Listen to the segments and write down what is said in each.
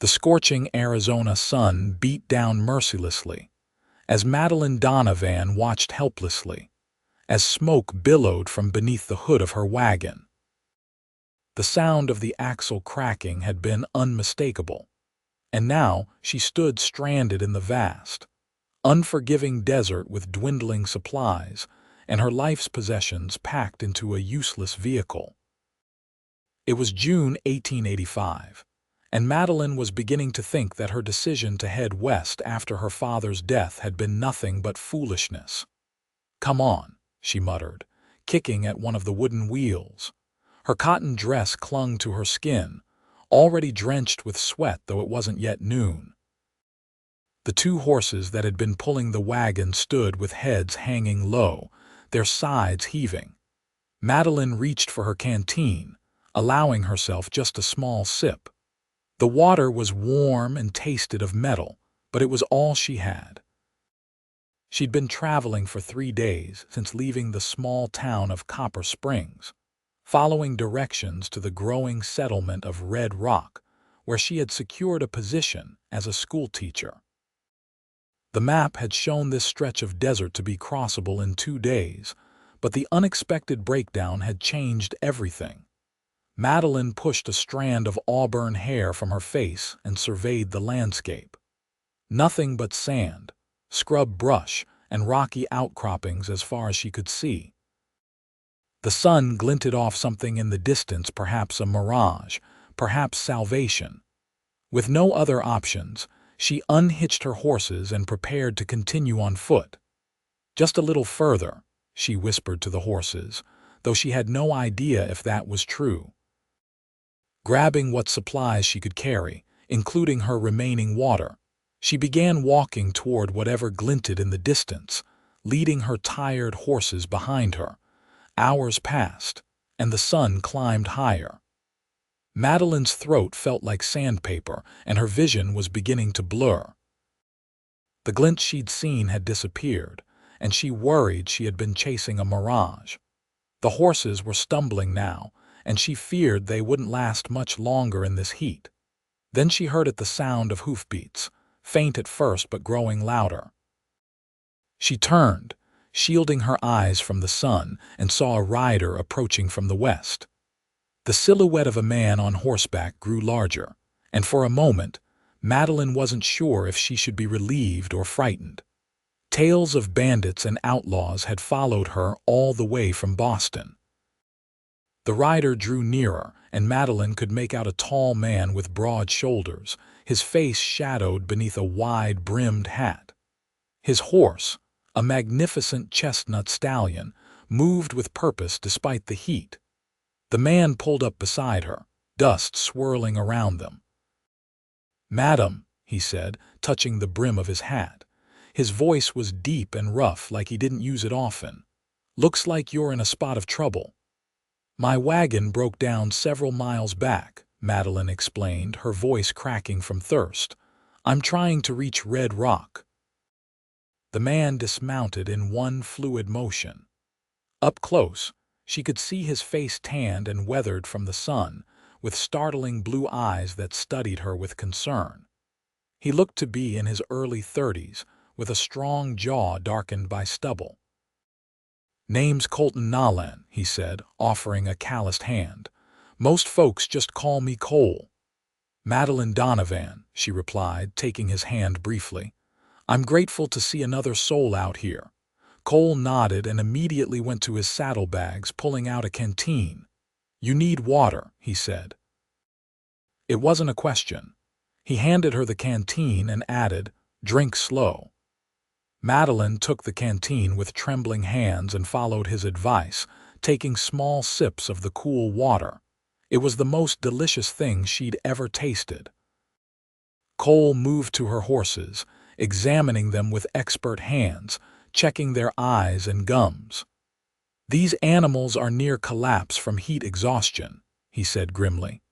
The scorching Arizona sun beat down mercilessly, as Madeline Donovan watched helplessly, as smoke billowed from beneath the hood of her wagon. The sound of the axle cracking had been unmistakable, and now she stood stranded in the vast, unforgiving desert with dwindling supplies and her life's possessions packed into a useless vehicle. It was June 1885, and Madeline was beginning to think that her decision to head west after her father's death had been nothing but foolishness. "Come on," she muttered, kicking at one of the wooden wheels. Her cotton dress clung to her skin, already drenched with sweat though it wasn't yet noon. The two horses that had been pulling the wagon stood with heads hanging low, their sides heaving. Madeline reached for her canteen, allowing herself just a small sip. The water was warm and tasted of metal, but it was all she had. She'd been traveling for 3 days since leaving the small town of Copper Springs, following directions to the growing settlement of Red Rock, where she had secured a position as a schoolteacher. The map had shown this stretch of desert to be crossable in 2 days, but the unexpected breakdown had changed everything. Madeline pushed a strand of auburn hair from her face and surveyed the landscape. Nothing but sand, scrub brush, and rocky outcroppings as far as she could see. The sun glinted off something in the distance, perhaps a mirage, perhaps salvation. With no other options, she unhitched her horses and prepared to continue on foot. "Just a little further," she whispered to the horses, though she had no idea if that was true. Grabbing what supplies she could carry, including her remaining water, she began walking toward whatever glinted in the distance, leading her tired horses behind her. Hours passed, and the sun climbed higher. Madeline's throat felt like sandpaper, and her vision was beginning to blur. The glint she'd seen had disappeared, and she worried she had been chasing a mirage. The horses were stumbling now, and she feared they wouldn't last much longer in this heat. Then she heard the sound of hoofbeats, faint at first but growing louder. She turned, shielding her eyes from the sun, and saw a rider approaching from the west. The silhouette of a man on horseback grew larger, and for a moment, Madeline wasn't sure if she should be relieved or frightened. Tales of bandits and outlaws had followed her all the way from Boston. The rider drew nearer, and Madeline could make out a tall man with broad shoulders, his face shadowed beneath a wide-brimmed hat. His horse, a magnificent chestnut stallion, moved with purpose despite the heat. The man pulled up beside her, dust swirling around them. "Madam," he said, touching the brim of his hat. His voice was deep and rough, like he didn't use it often. "Looks like you're in a spot of trouble." "My wagon broke down several miles back," Madeline explained, her voice cracking from thirst. "I'm trying to reach Red Rock." The man dismounted in one fluid motion. Up close, she could see his face tanned and weathered from the sun, with startling blue eyes that studied her with concern. He looked to be in his early 30s, with a strong jaw darkened by stubble. "Name's Cole Nolan," he said, offering a calloused hand. "Most folks just call me Cole." "Madeline Donovan," she replied, taking his hand briefly. "I'm grateful to see another soul out here." Cole nodded and immediately went to his saddlebags, pulling out a canteen. "You need water," he said. It wasn't a question. He handed her the canteen and added, "Drink slow." Madeline took the canteen with trembling hands and followed his advice, taking small sips of the cool water. It was the most delicious thing she'd ever tasted. Cole moved to her horses, examining them with expert hands, checking their eyes and gums. "These animals are near collapse from heat exhaustion," he said grimly.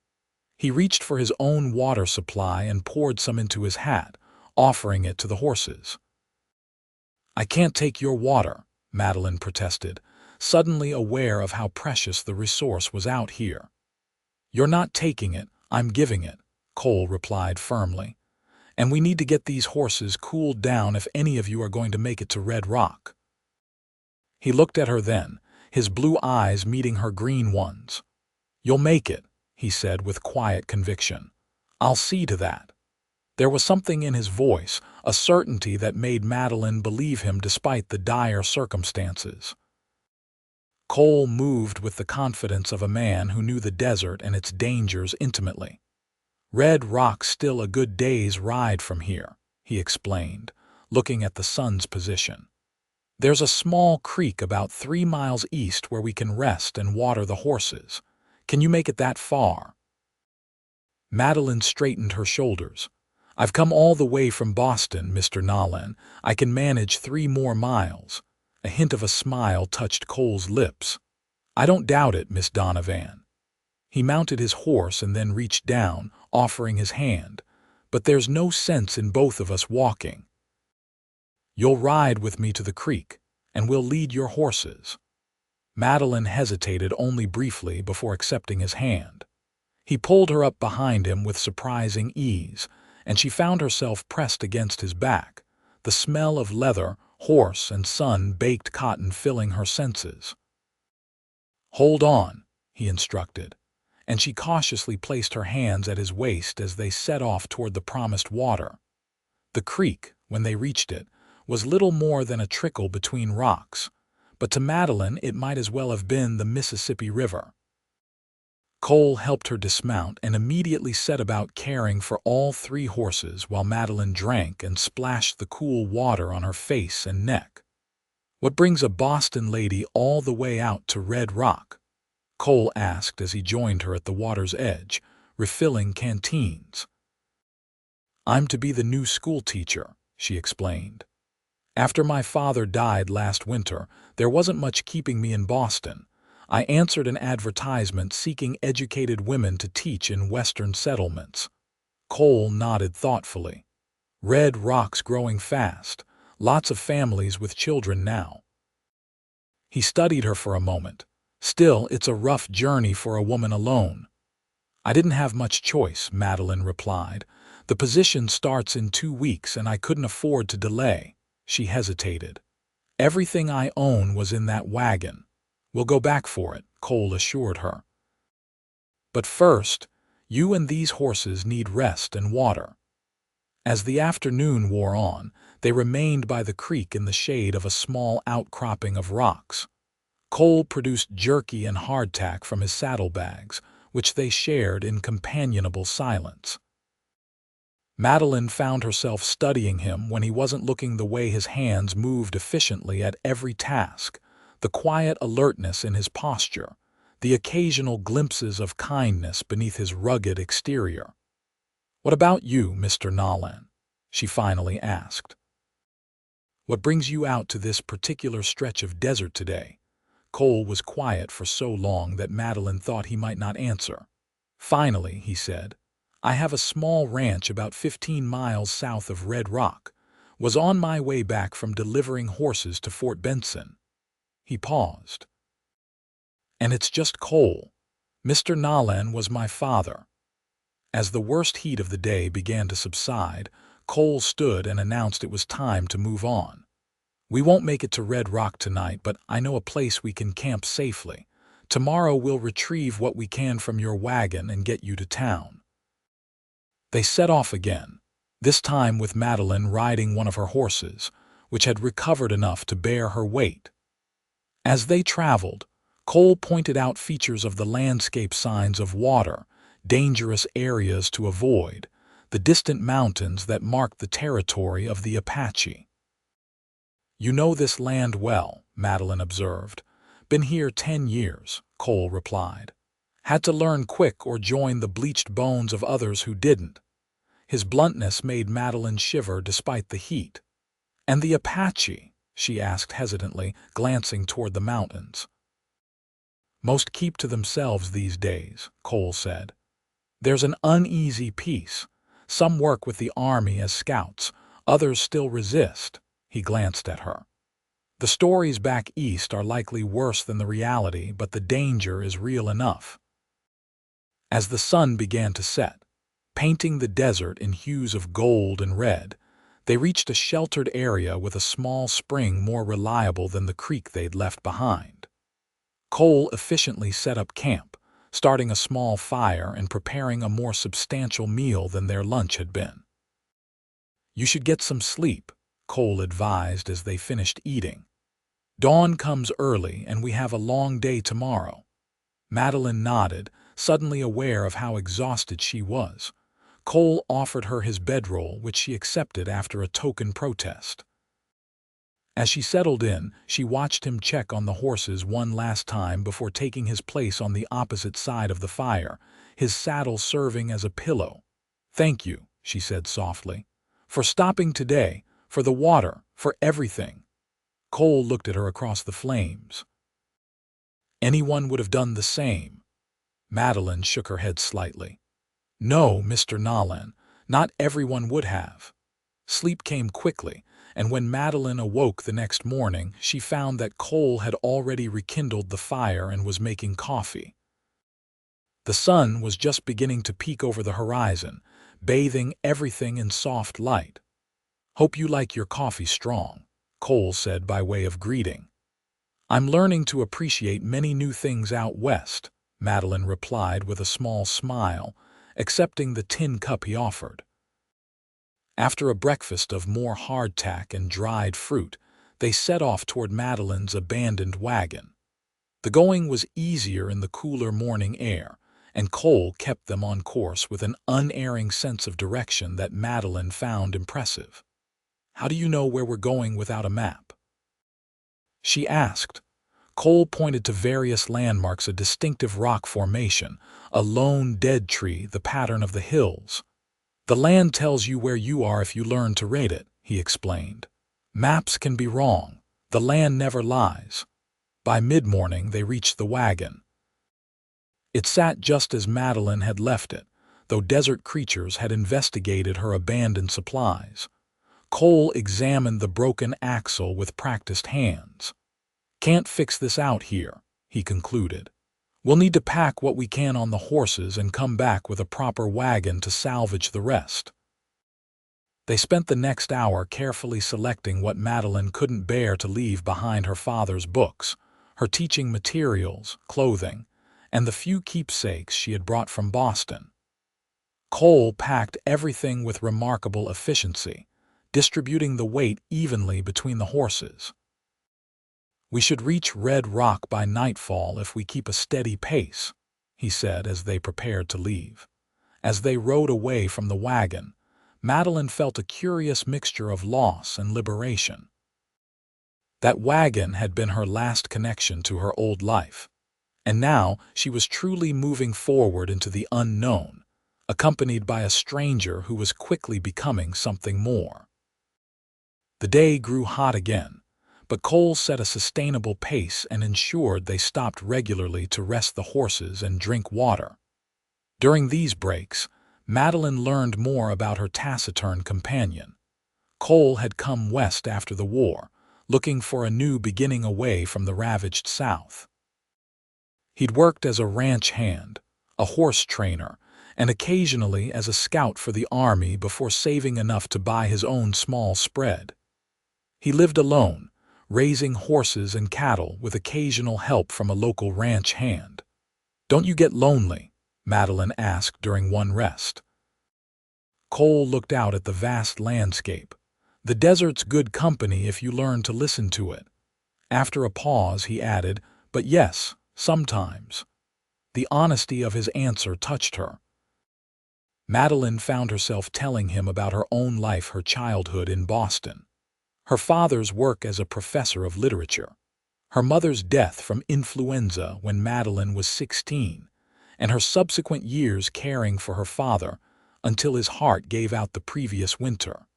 He reached for his own water supply and poured some into his hat, offering it to the horses. "I can't take your water," Madeline protested, suddenly aware of how precious the resource was out here. "You're not taking it, I'm giving it," Cole replied firmly. "And we need to get these horses cooled down if any of you are going to make it to Red Rock." He looked at her then, his blue eyes meeting her green ones. "You'll make it," he said with quiet conviction. "I'll see to that." There was something in his voice, a certainty that made Madeline believe him despite the dire circumstances. Cole moved with the confidence of a man who knew the desert and its dangers intimately. "Red Rock's still a good day's ride from here," he explained, looking at the sun's position. "There's a small creek about 3 miles east where we can rest and water the horses. Can you make it that far?" Madeline straightened her shoulders. "I've come all the way from Boston, Mr. Nolan. I can manage 3 more miles." A hint of a smile touched Cole's lips. "I don't doubt it, Miss Donovan." He mounted his horse and then reached down, offering his hand. "But there's no sense in both of us walking. You'll ride with me to the creek, and we'll lead your horses." Madeline hesitated only briefly before accepting his hand. He pulled her up behind him with surprising ease, and she found herself pressed against his back, the smell of leather, horse, and sun-baked cotton filling her senses. "Hold on," he instructed, and she cautiously placed her hands at his waist as they set off toward the promised water. The creek, when they reached it, was little more than a trickle between rocks, but to Madeline it might as well have been the Mississippi River. Cole helped her dismount and immediately set about caring for all 3 horses while Madeline drank and splashed the cool water on her face and neck. "What brings a Boston lady all the way out to Red Rock?" Cole asked as he joined her at the water's edge, refilling canteens. "I'm to be the new school teacher," she explained. "After my father died last winter, there wasn't much keeping me in Boston. I answered an advertisement seeking educated women to teach in Western settlements." Cole nodded thoughtfully. "Red Rock's growing fast. Lots of families with children now." He studied her for a moment. "Still, it's a rough journey for a woman alone." "I didn't have much choice," Madeline replied. "The position starts in 2 weeks and I couldn't afford to delay." She hesitated. "Everything I own was in that wagon." "We'll go back for it," Cole assured her. "But first, you and these horses need rest and water." As the afternoon wore on, they remained by the creek in the shade of a small outcropping of rocks. Cole produced jerky and hardtack from his saddlebags, which they shared in companionable silence. Madeline found herself studying him when he wasn't looking, the way his hands moved efficiently at every task, the quiet alertness in his posture, the occasional glimpses of kindness beneath his rugged exterior. "What about you, Mr. Nolan?" she finally asked. "What brings you out to this particular stretch of desert today?" Cole was quiet for so long that Madeline thought he might not answer. Finally, he said, "I have a small ranch about 15 miles south of Red Rock. Was on my way back from delivering horses to Fort Benson." He paused. "And it's just Cole. Mr. Nolan was my father." As the worst heat of the day began to subside, Cole stood and announced it was time to move on. "We won't make it to Red Rock tonight, but I know a place we can camp safely. Tomorrow we'll retrieve what we can from your wagon and get you to town." They set off again, this time with Madeline riding one of her horses, which had recovered enough to bear her weight. As they traveled, Cole pointed out features of the landscape, signs of water, dangerous areas to avoid, the distant mountains that marked the territory of the Apache. "You know this land well," Madeline observed. "Been here 10 years, Cole replied. "Had to learn quick or join the bleached bones of others who didn't." His bluntness made Madeline shiver despite the heat. "And the Apache?" she asked hesitantly, glancing toward the mountains. "Most keep to themselves these days," Cole said. "There's an uneasy peace. Some work with the army as scouts, others still resist." He glanced at her. "The stories back east are likely worse than the reality, but the danger is real enough." As the sun began to set, Painting the desert in hues of gold and red, they reached a sheltered area with a small spring more reliable than the creek they'd left behind. Cole efficiently set up camp, starting a small fire and preparing a more substantial meal than their lunch had been. "You should get some sleep," Cole advised as they finished eating. "Dawn comes early and we have a long day tomorrow." Madeline nodded, suddenly aware of how exhausted she was. Cole offered her his bedroll, which she accepted after a token protest. As she settled in, she watched him check on the horses one last time before taking his place on the opposite side of the fire, his saddle serving as a pillow. "Thank you," she said softly, "for stopping today, for the water, for everything." Cole looked at her across the flames. "Anyone would have done the same." Madeline shook her head slightly. "No, Mr. Nolan, not everyone would have." Sleep came quickly, and when Madeline awoke the next morning, she found that Cole had already rekindled the fire and was making coffee. The sun was just beginning to peek over the horizon, bathing everything in soft light. "Hope you like your coffee strong," Cole said by way of greeting. "I'm learning to appreciate many new things out west," Madeline replied with a small smile, accepting the tin cup he offered. After a breakfast of more hardtack and dried fruit, they set off toward Madeline's abandoned wagon. The going was easier in the cooler morning air, and Cole kept them on course with an unerring sense of direction that Madeline found impressive. "How do you know where we're going without a map?" she asked. Cole pointed to various landmarks: a distinctive rock formation, a lone dead tree, the pattern of the hills. "The land tells you where you are if you learn to rate it," he explained. "Maps can be wrong. The land never lies." By mid-morning, they reached the wagon. It sat just as Madeline had left it, though desert creatures had investigated her abandoned supplies. Cole examined the broken axle with practiced hands. "Can't fix this out here," he concluded. "We'll need to pack what we can on the horses and come back with a proper wagon to salvage the rest." They spent the next hour carefully selecting what Madeline couldn't bear to leave behind: her father's books, her teaching materials, clothing, and the few keepsakes she had brought from Boston. Cole packed everything with remarkable efficiency, distributing the weight evenly between the horses. "We should reach Red Rock by nightfall if we keep a steady pace," he said as they prepared to leave. As they rode away from the wagon, Madeline felt a curious mixture of loss and liberation. That wagon had been her last connection to her old life, and now she was truly moving forward into the unknown, accompanied by a stranger who was quickly becoming something more. The day grew hot again, but Cole set a sustainable pace and ensured they stopped regularly to rest the horses and drink water. During these breaks, Madeline learned more about her taciturn companion. Cole had come west after the war, looking for a new beginning away from the ravaged South. He'd worked as a ranch hand, a horse trainer, and occasionally as a scout for the army before saving enough to buy his own small spread. He lived alone, raising horses and cattle with occasional help from a local ranch hand. "Don't you get lonely?" Madeline asked during one rest. Cole looked out at the vast landscape. "The desert's good company if you learn to listen to it." After a pause, he added, "But yes, sometimes." The honesty of his answer touched her. Madeline found herself telling him about her own life, her childhood in Boston, her father's work as a professor of literature, her mother's death from influenza when Madeline was 16, and her subsequent years caring for her father until his heart gave out the previous winter.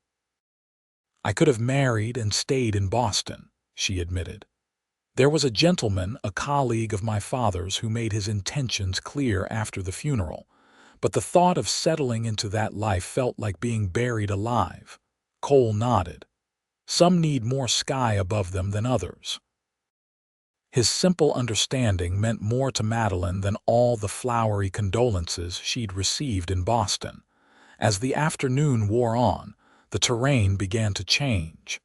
"I could have married and stayed in Boston," she admitted. "There was a gentleman, a colleague of my father's, who made his intentions clear after the funeral, but the thought of settling into that life felt like being buried alive." Cole nodded. "Some need more sky above them than others." His simple understanding meant more to Madeline than all the flowery condolences she'd received in Boston, As the afternoon wore on, the terrain began to change.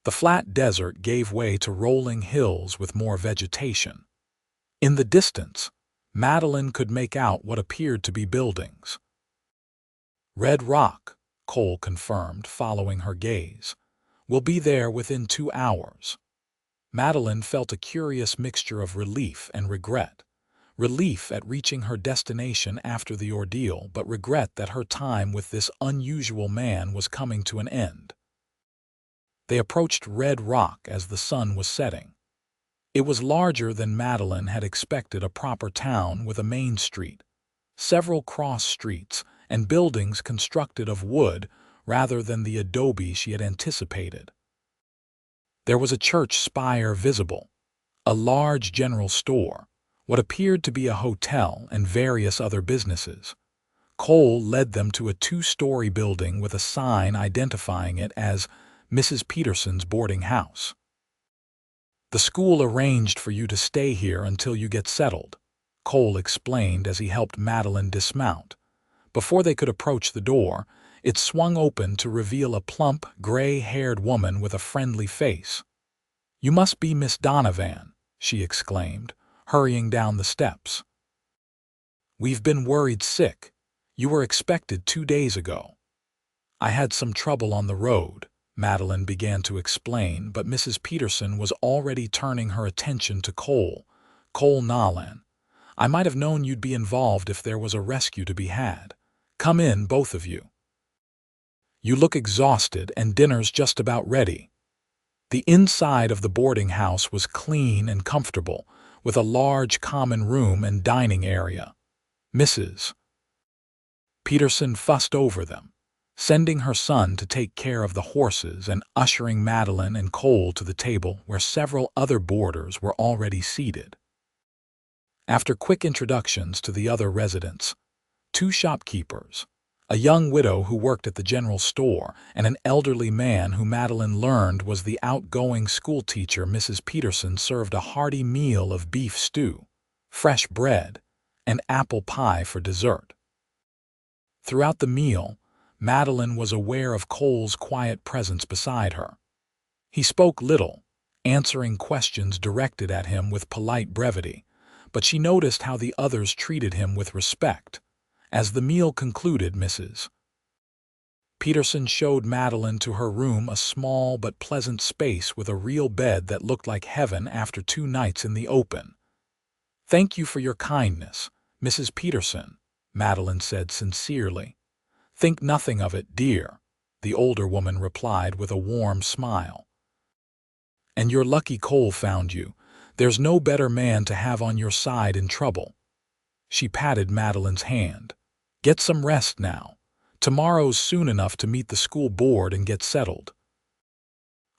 The flat desert gave way to rolling hills with more vegetation. In the distance, Madeline could make out what appeared to be buildings. "Red Rock," Cole confirmed, following her gaze. "We'll be there within 2 hours." Madeline felt a curious mixture of relief and regret. Relief at reaching her destination after the ordeal, but regret that her time with this unusual man was coming to an end. They approached Red Rock as the sun was setting. It was larger than Madeline had expected, a proper town with a main street, several cross streets, and buildings constructed of wood rather than the adobe she had anticipated. There was a church spire visible, a large general store, what appeared to be a hotel, and various other businesses. Cole led them to a 2-story building with a sign identifying it as Mrs. Peterson's boarding house. "The school arranged for you to stay here until you get settled," Cole explained as he helped Madeline dismount. Before they could approach the door, it swung open to reveal a plump, gray-haired woman with a friendly face. "You must be Miss Donovan," she exclaimed, hurrying down the steps. "We've been worried sick. You were expected 2 days ago." "I had some trouble on the road," Madeline began to explain, but Mrs. Peterson was already turning her attention to Cole. "Cole Nolan, I might have known you'd be involved if there was a rescue to be had. Come in, both of you. You look exhausted, and dinner's just about ready." The inside of the boarding house was clean and comfortable, with a large common room and dining area. Mrs. Peterson fussed over them, sending her son to take care of the horses and ushering Madeline and Cole to the table where several other boarders were already seated. After quick introductions to the other residents, 2 shopkeepers, a young widow who worked at the general store, and an elderly man who Madeline learned was the outgoing schoolteacher, Mrs. Peterson served a hearty meal of beef stew, fresh bread, and apple pie for dessert. Throughout the meal, Madeline was aware of Cole's quiet presence beside her. He spoke little, answering questions directed at him with polite brevity, but she noticed how the others treated him with respect. As the meal concluded, Mrs. Peterson showed Madeline to her room, a small but pleasant space with a real bed that looked like heaven after 2 nights in the open. "Thank you for your kindness, Mrs. Peterson," Madeline said sincerely. "Think nothing of it, dear," the older woman replied with a warm smile. "And you're lucky Cole found you. There's no better man to have on your side in trouble." She patted Madeline's hand. "Get some rest now. Tomorrow's soon enough to meet the school board and get settled."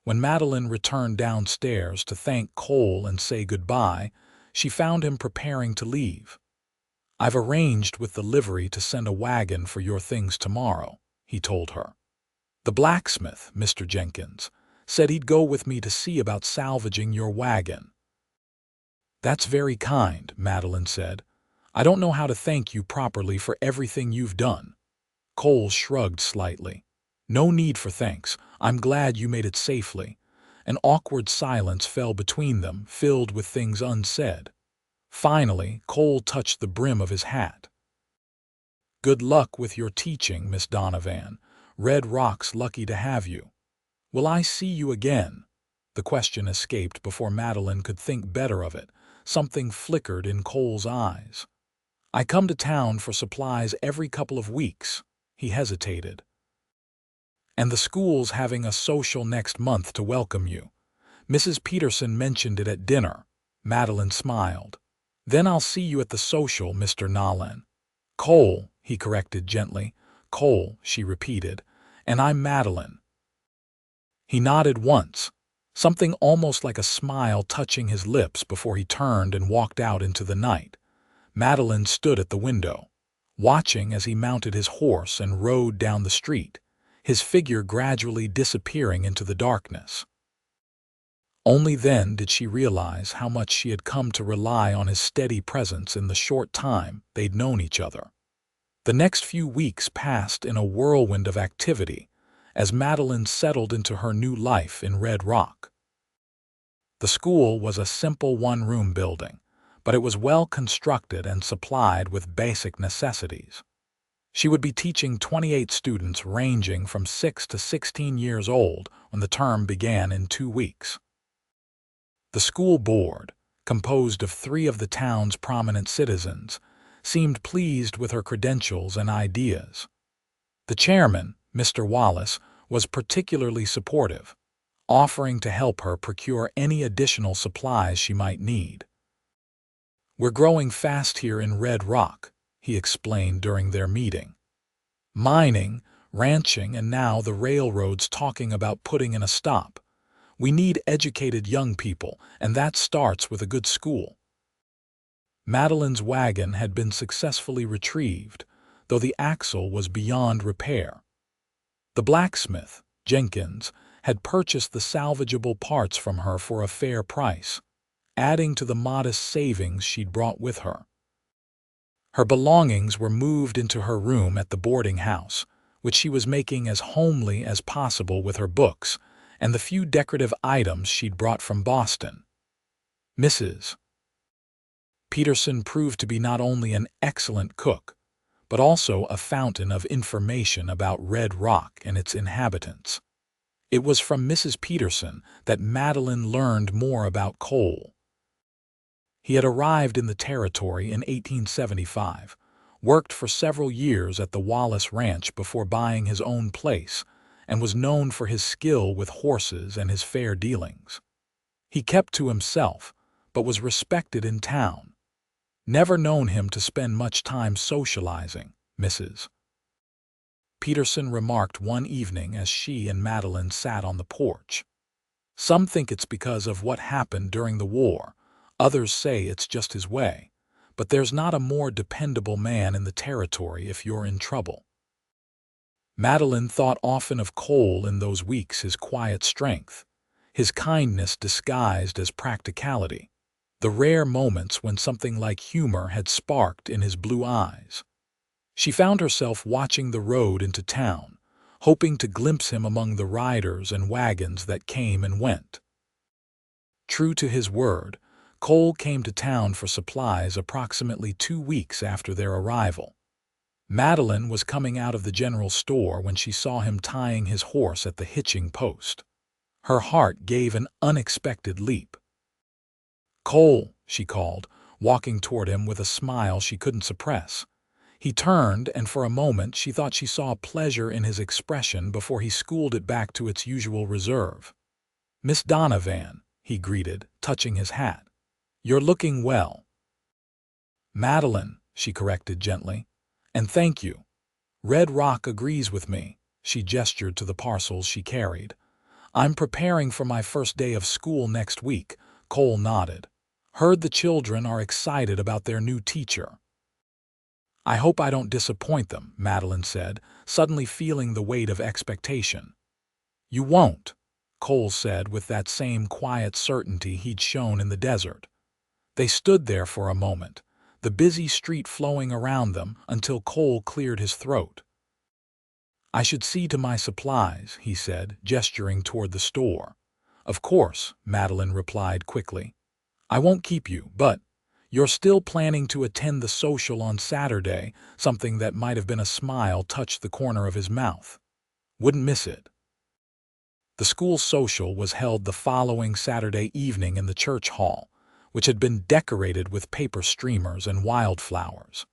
When Madeline returned downstairs to thank Cole and say goodbye, she found him preparing to leave. "I've arranged with the livery to send a wagon for your things tomorrow," he told her. "The blacksmith, Mr. Jenkins, said he'd go with me to see about salvaging your wagon." "That's very kind," Madeline said. "I don't know how to thank you properly for everything you've done." Cole shrugged slightly. "No need for thanks. I'm glad you made it safely." An awkward silence fell between them, filled with things unsaid. Finally, Cole touched the brim of his hat. "Good luck with your teaching, Miss Donovan. Red Rock's lucky to have you. Will I see you again?" The question escaped before Madeline could think better of it. Something flickered in Cole's eyes. "I come to town for supplies every couple of weeks." He hesitated. "And the school's having a social next month to welcome you. Mrs. Peterson mentioned it at dinner." Madeline smiled. "Then I'll see you at the social, Mr. Nolan." "Cole," he corrected gently. "Cole," she repeated. "And I'm Madeline." He nodded once, something almost like a smile touching his lips before he turned and walked out into the night. Madeline stood at the window, watching as he mounted his horse and rode down the street, his figure gradually disappearing into the darkness. Only then did she realize how much she had come to rely on his steady presence in the short time they'd known each other. The next few weeks passed in a whirlwind of activity as Madeline settled into her new life in Red Rock. The school was a simple one-room building, but it was well constructed and supplied with basic necessities. She would be teaching 28 students ranging from 6 to 16 years old when the term began in 2 weeks. The school board, composed of 3 of the town's prominent citizens, seemed pleased with her credentials and ideas. The chairman, Mr. Wallace, was particularly supportive, offering to help her procure any additional supplies she might need. "We're growing fast here in Red Rock," he explained during their meeting. "Mining, ranching, and now the railroad's talking about putting in a stop. We need educated young people, and that starts with a good school." Madeline's wagon had been successfully retrieved, though the axle was beyond repair. The blacksmith, Jenkins, had purchased the salvageable parts from her for a fair price, adding to the modest savings she'd brought with her. Her belongings were moved into her room at the boarding house, which she was making as homely as possible with her books and the few decorative items she'd brought from Boston. Mrs. Peterson proved to be not only an excellent cook, but also a fountain of information about Red Rock and its inhabitants. It was from Mrs. Peterson that Madeline learned more about Cole. He had arrived in the territory in 1875, worked for several years at the Wallace Ranch before buying his own place, and was known for his skill with horses and his fair dealings. He kept to himself, but was respected in town. "Never known him to spend much time socializing," Mrs. Peterson remarked one evening as she and Madeline sat on the porch. "Some think it's because of what happened during the war. Others say it's just his way. But there's not a more dependable man in the territory if you're in trouble." Madeline thought often of Cole in those weeks, his quiet strength, his kindness disguised as practicality, the rare moments when something like humor had sparked in his blue eyes. She found herself watching the road into town, hoping to glimpse him among the riders and wagons that came and went. True to his word, Cole came to town for supplies approximately 2 weeks after their arrival. Madeline was coming out of the general store when she saw him tying his horse at the hitching post. Her heart gave an unexpected leap. "Cole," she called, walking toward him with a smile she couldn't suppress. He turned, and for a moment she thought she saw pleasure in his expression before he schooled it back to its usual reserve. "Miss Donovan," he greeted, touching his hat. "You're looking well." "Madeline," she corrected gently. "And thank you. Red Rock agrees with me." She gestured to the parcels she carried. "I'm preparing for my first day of school next week." Cole nodded. "Heard the children are excited about their new teacher." "I hope I don't disappoint them," Madeline said, suddenly feeling the weight of expectation. "You won't," Cole said with that same quiet certainty he'd shown in the desert. They stood there for a moment, the busy street flowing around them, until Cole cleared his throat. "I should see to my supplies," he said, gesturing toward the store. "Of course," Madeline replied quickly. "I won't keep you, but you're still planning to attend the social on Saturday." Something that might have been a smile touched the corner of his mouth. "Wouldn't miss it." The school social was held the following Saturday evening in the church hall, which had been decorated with paper streamers and wildflowers.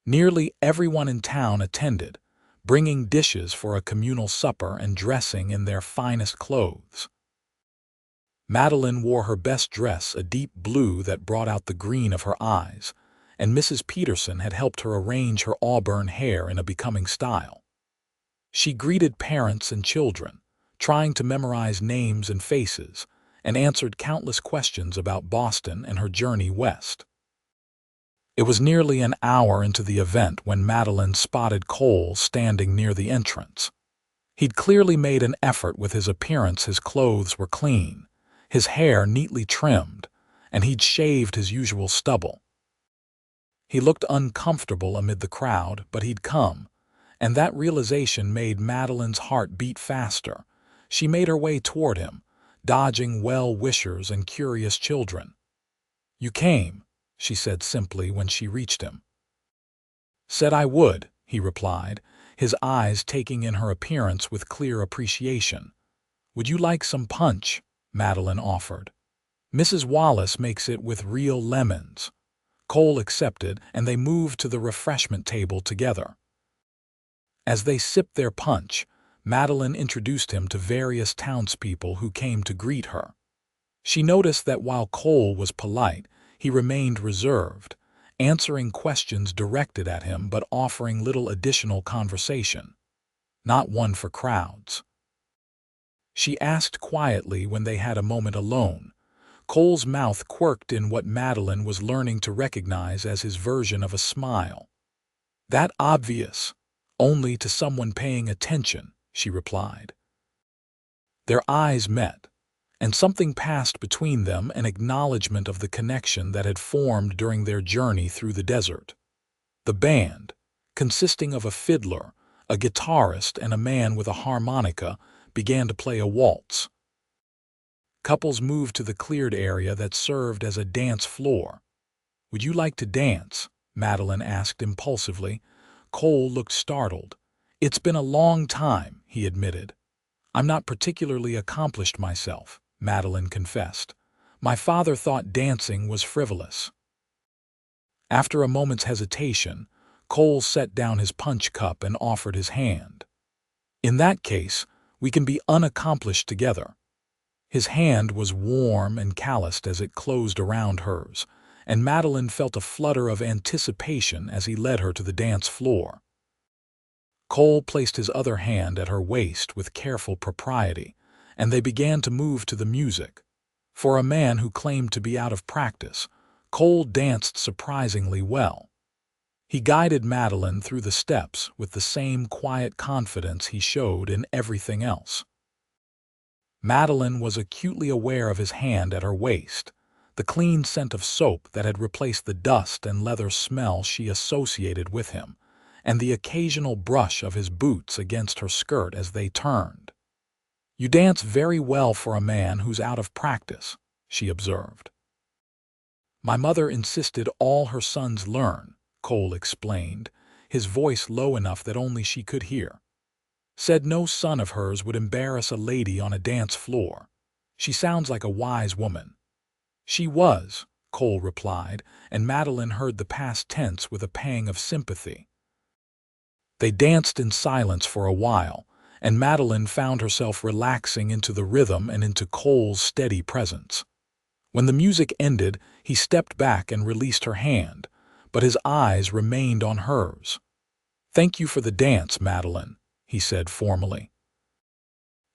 Nearly everyone in town attended, bringing dishes for a communal supper and dressing in their finest clothes. Madeline wore her best dress, a deep blue that brought out the green of her eyes, and Mrs. Peterson had helped her arrange her auburn hair in a becoming style. She greeted parents and children, trying to memorize names and faces, and answered countless questions about Boston and her journey west. It was nearly an hour into the event when Madeline spotted Cole standing near the entrance. He'd clearly made an effort with his appearance. His clothes were clean, his hair neatly trimmed, and he'd shaved his usual stubble. He looked uncomfortable amid the crowd, but he'd come, and that realization made Madeline's heart beat faster. She made her way toward him, dodging well-wishers and curious children. "You came," she said simply when she reached him. "Said I would," he replied, his eyes taking in her appearance with clear appreciation. "Would you like some punch?" Madeline offered. "Mrs. Wallace makes it with real lemons." Cole accepted, and they moved to the refreshment table together. As they sipped their punch, Madeline introduced him to various townspeople who came to greet her. She noticed that while Cole was polite, he remained reserved, answering questions directed at him but offering little additional conversation. Not one for crowds. She asked quietly when they had a moment alone. Cole's mouth quirked in what Madeline was learning to recognize as his version of a smile. "That obvious, only to someone paying attention," she replied. Their eyes met, and something passed between them, an acknowledgement of the connection that had formed during their journey through the desert. The band, consisting of a fiddler, a guitarist, and a man with a harmonica, began to play a waltz. Couples moved to the cleared area that served as a dance floor. "Would you like to dance?" Madeline asked impulsively. Cole looked startled. "It's been a long time," he admitted. "I'm not particularly accomplished myself," Madeline confessed. "My father thought dancing was frivolous." After a moment's hesitation, Cole set down his punch cup and offered his hand. "In that case, we can be unaccomplished together." His hand was warm and calloused as it closed around hers, and Madeline felt a flutter of anticipation as he led her to the dance floor. Cole placed his other hand at her waist with careful propriety, and they began to move to the music. For a man who claimed to be out of practice, Cole danced surprisingly well. He guided Madeline through the steps with the same quiet confidence he showed in everything else. Madeline was acutely aware of his hand at her waist, the clean scent of soap that had replaced the dust and leather smell she associated with him, and the occasional brush of his boots against her skirt as they turned. "You dance very well for a man who's out of practice," she observed. "My mother insisted all her sons learn," Cole explained, his voice low enough that only she could hear. "Said no son of hers would embarrass a lady on a dance floor. She sounds like a wise woman." "She was," Cole replied, and Madeline heard the past tense with a pang of sympathy. They danced in silence for a while, and Madeline found herself relaxing into the rhythm and into Cole's steady presence. When the music ended, he stepped back and released her hand, but his eyes remained on hers. "Thank you for the dance, Madeline," he said formally.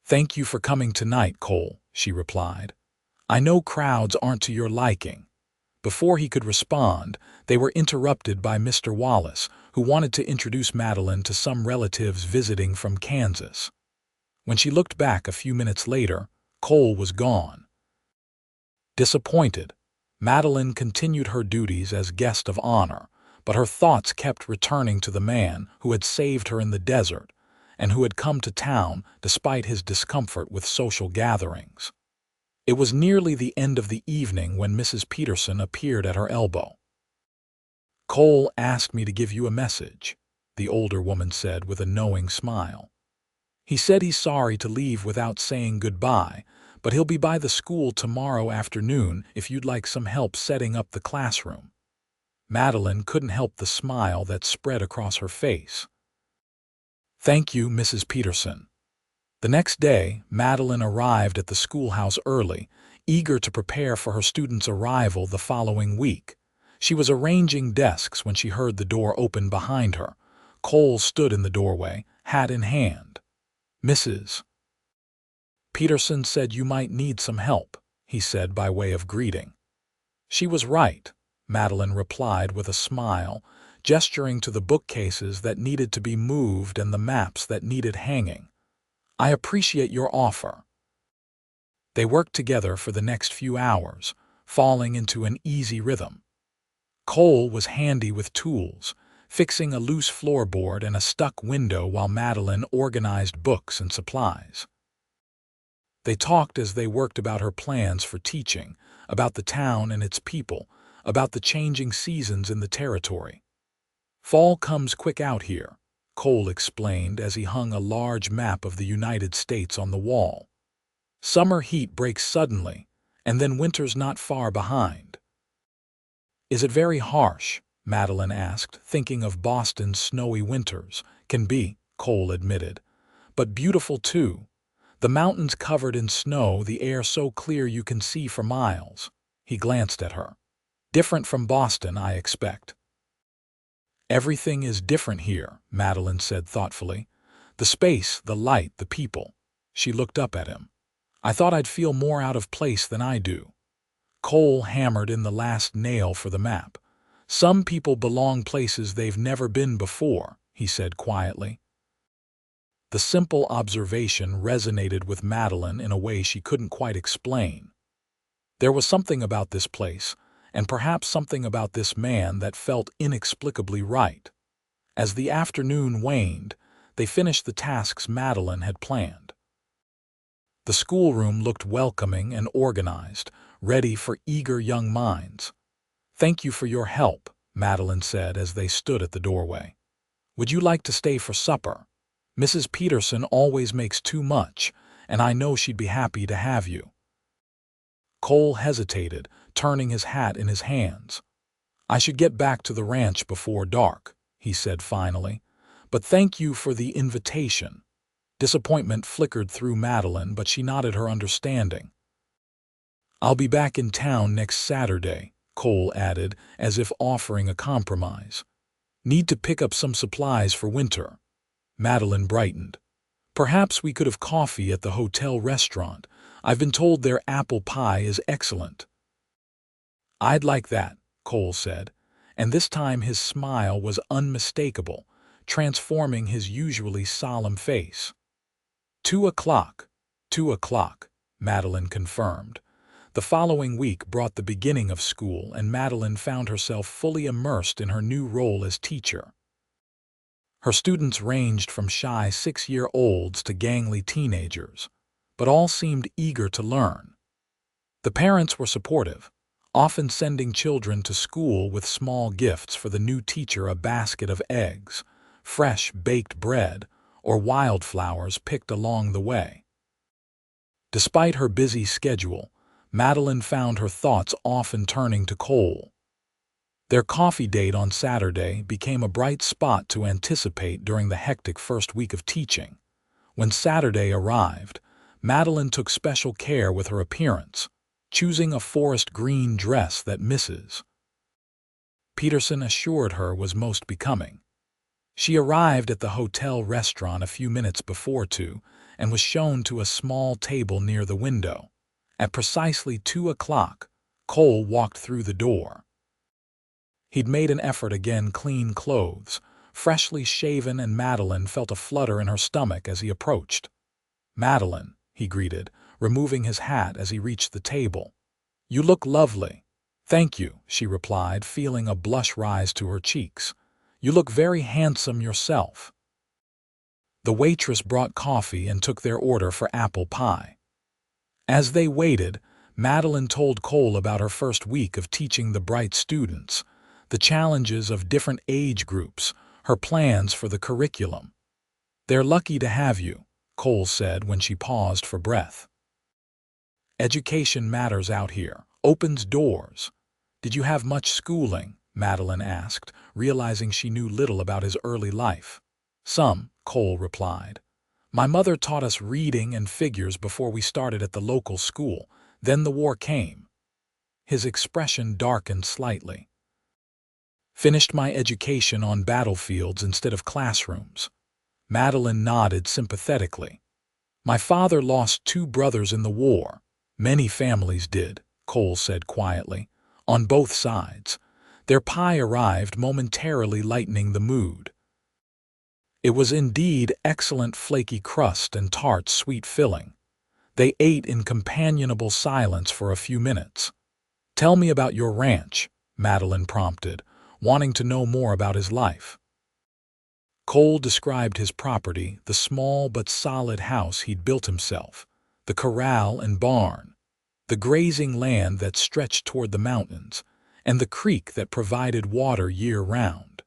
"Thank you for coming tonight, Cole," she replied. "I know crowds aren't to your liking." Before he could respond, they were interrupted by Mr. Wallace, who wanted to introduce Madeline to some relatives visiting from Kansas. When she looked back a few minutes later, Cole was gone. Disappointed, Madeline continued her duties as guest of honor, but her thoughts kept returning to the man who had saved her in the desert and who had come to town despite his discomfort with social gatherings. It was nearly the end of the evening when Mrs. Peterson appeared at her elbow. "Cole asked me to give you a message," the older woman said with a knowing smile. "He said he's sorry to leave without saying goodbye, but he'll be by the school tomorrow afternoon if you'd like some help setting up the classroom." Madeline couldn't help the smile that spread across her face. "Thank you, Mrs. Peterson." The next day, Madeline arrived at the schoolhouse early, eager to prepare for her students' arrival the following week. She was arranging desks when she heard the door open behind her. Cole stood in the doorway, hat in hand. "Mrs. Peterson said you might need some help," he said by way of greeting. "She was right," Madeline replied with a smile, gesturing to the bookcases that needed to be moved and the maps that needed hanging. "I appreciate your offer." They worked together for the next few hours, falling into an easy rhythm. Cole was handy with tools, fixing a loose floorboard and a stuck window while Madeline organized books and supplies. They talked as they worked about her plans for teaching, about the town and its people, about the changing seasons in the territory. "Fall comes quick out here," Cole explained as he hung a large map of the United States on the wall. "Summer heat breaks suddenly, and then winter's not far behind." "Is it very harsh?" Madeline asked, thinking of Boston's snowy winters. "Can be," Cole admitted. "But beautiful too. The mountains covered in snow, the air so clear you can see for miles." He glanced at her. "Different from Boston, I expect." "Everything is different here," Madeline said thoughtfully. "The space, the light, the people." She looked up at him. "I thought I'd feel more out of place than I do." Cole hammered in the last nail for the map. "Some people belong places they've never been before," he said quietly. The simple observation resonated with Madeline in a way she couldn't quite explain. There was something about this place, and perhaps something about this man, that felt inexplicably right. As the afternoon waned, they finished the tasks Madeline had planned. The schoolroom looked welcoming and organized, ready for eager young minds. "Thank you for your help," Madeline said as they stood at the doorway. "Would you like to stay for supper? Mrs. Peterson always makes too much, and I know she'd be happy to have you." Cole hesitated, turning his hat in his hands. "I should get back to the ranch before dark," he said finally. "But thank you for the invitation." Disappointment flickered through Madeline, but she nodded her understanding. "I'll be back in town next Saturday," Cole added, as if offering a compromise. "Need to pick up some supplies for winter." Madeline brightened. "Perhaps we could have coffee at the hotel restaurant. I've been told their apple pie is excellent." "I'd like that," Cole said, and this time his smile was unmistakable, transforming his usually solemn face. 2:00. 2:00, Madeline confirmed. The following week brought the beginning of school, and Madeline found herself fully immersed in her new role as teacher. Her students ranged from shy 6-year-olds to gangly teenagers, but all seemed eager to learn. The parents were supportive, often sending children to school with small gifts, for the new teacher a basket of eggs, fresh baked bread, or wildflowers picked along the way. Despite her busy schedule, Madeline found her thoughts often turning to Cole. Their coffee date on Saturday became a bright spot to anticipate during the hectic first week of teaching. When Saturday arrived, Madeline took special care with her appearance, choosing a forest green dress that Mrs. Peterson assured her was most becoming. She arrived at the hotel restaurant a few minutes before 2 and was shown to a small table near the window. At precisely 2:00, Cole walked through the door. He'd made an effort again, clean clothes, freshly shaven, and Madeline felt a flutter in her stomach as he approached. "Madeline," he greeted, removing his hat as he reached the table. "You look lovely." "Thank you," she replied, feeling a blush rise to her cheeks. "You look very handsome yourself." The waitress brought coffee and took their order for apple pie. As they waited, Madeline told Cole about her first week of teaching the bright students, the challenges of different age groups, her plans for the curriculum. "They're lucky to have you," Cole said when she paused for breath. "Education matters out here, opens doors." "Did you have much schooling?" Madeline asked, realizing she knew little about his early life. "Some," Cole replied. "My mother taught us reading and figures before we started at the local school. Then the war came." His expression darkened slightly. "Finished my education on battlefields instead of classrooms." Madeline nodded sympathetically. "My father lost 2 brothers in the war." "Many families did," Cole said quietly. "On both sides." Their pie arrived, momentarily lightening the mood. It was indeed excellent, flaky crust and tart, sweet filling. They ate in companionable silence for a few minutes. "Tell me about your ranch," Madeline prompted, wanting to know more about his life. Cole described his property, the small but solid house he'd built himself, the corral and barn, the grazing land that stretched toward the mountains, and the creek that provided water year-round.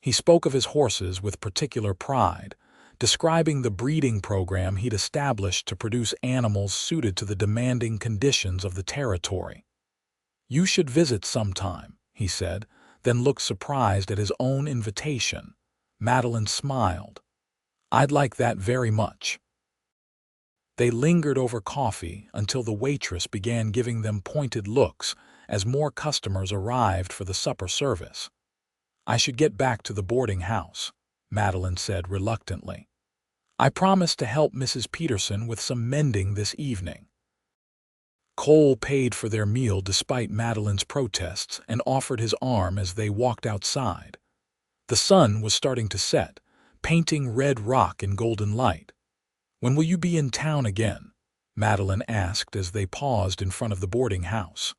He spoke of his horses with particular pride, describing the breeding program he'd established to produce animals suited to the demanding conditions of the territory. "You should visit sometime," he said, then looked surprised at his own invitation. Madeline smiled. "I'd like that very much." They lingered over coffee until the waitress began giving them pointed looks as more customers arrived for the supper service. "I should get back to the boarding house," Madeline said reluctantly. "I promised to help Mrs. Peterson with some mending this evening." Cole paid for their meal despite Madeline's protests and offered his arm as they walked outside. The sun was starting to set, painting red rock in golden light. "When will you be in town again?" Madeline asked as they paused in front of the boarding house.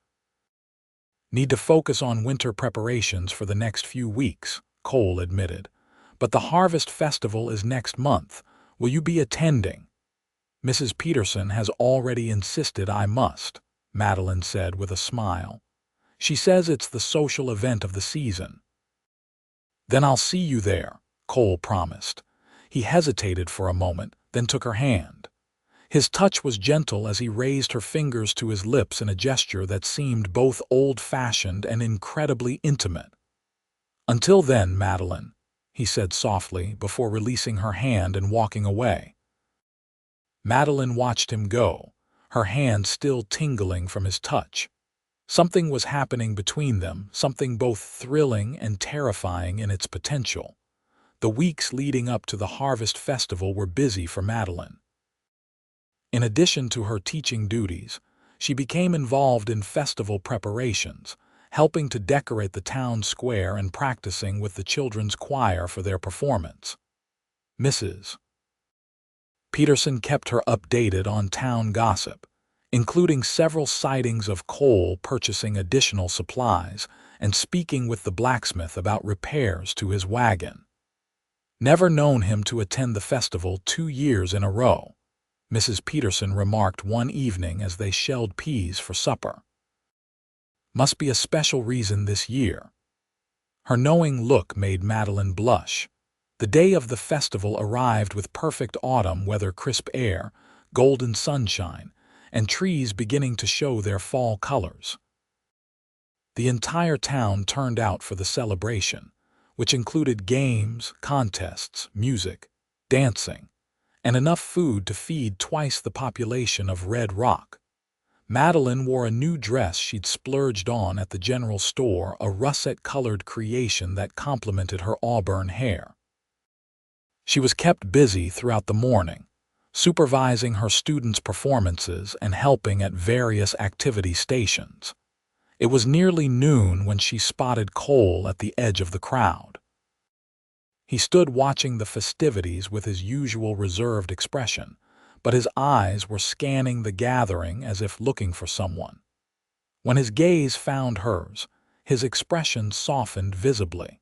"Need to focus on winter preparations for the next few weeks," Cole admitted. "But the Harvest Festival is next month. Will you be attending?" "Mrs. Peterson has already insisted I must," Madeline said with a smile. "She says it's the social event of the season." "Then I'll see you there," Cole promised. He hesitated for a moment, then took her hand. His touch was gentle as he raised her fingers to his lips in a gesture that seemed both old-fashioned and incredibly intimate. "Until then, Madeline," he said softly before releasing her hand and walking away. Madeline watched him go, her hand still tingling from his touch. Something was happening between them, something both thrilling and terrifying in its potential. The weeks leading up to the Harvest Festival were busy for Madeline. In addition to her teaching duties, she became involved in festival preparations, helping to decorate the town square and practicing with the children's choir for their performance. Mrs. Peterson kept her updated on town gossip, including several sightings of Cole purchasing additional supplies and speaking with the blacksmith about repairs to his wagon. "Never known him to attend the festival 2 years in a row," Mrs. Peterson remarked one evening as they shelled peas for supper. "Must be a special reason this year." Her knowing look made Madeline blush. The day of the festival arrived with perfect autumn weather, crisp air, golden sunshine, and trees beginning to show their fall colors. The entire town turned out for the celebration, which included games, contests, music, dancing, and enough food to feed twice the population of Red Rock. Madeline wore a new dress she'd splurged on at the general store, a russet-colored creation that complemented her auburn hair. She was kept busy throughout the morning, supervising her students' performances and helping at various activity stations. It was nearly noon when she spotted Cole at the edge of the crowd. He stood watching the festivities with his usual reserved expression, but his eyes were scanning the gathering as if looking for someone. When his gaze found hers, his expression softened visibly.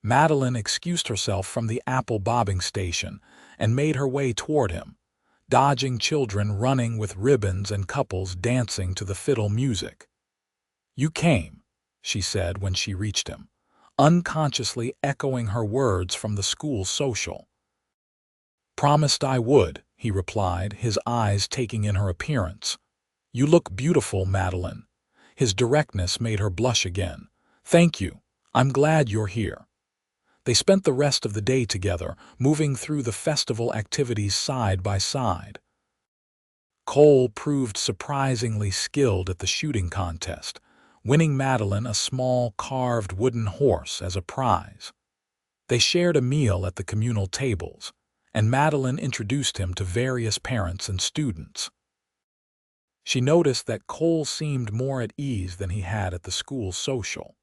Madeline excused herself from the apple bobbing station and made her way toward him, dodging children running with ribbons and couples dancing to the fiddle music. "You came," she said when she reached him, unconsciously echoing her words from the school social. "Promised I would," he replied, his eyes taking in her appearance. "You look beautiful, Madeline." His directness made her blush again. "Thank you. I'm glad you're here." They spent the rest of the day together, moving through the festival activities side by side. Cole proved surprisingly skilled at the shooting contest, winning Madeline a small carved wooden horse as a prize. They shared a meal at the communal tables, and Madeline introduced him to various parents and students. She noticed that Cole seemed more at ease than he had at the school social,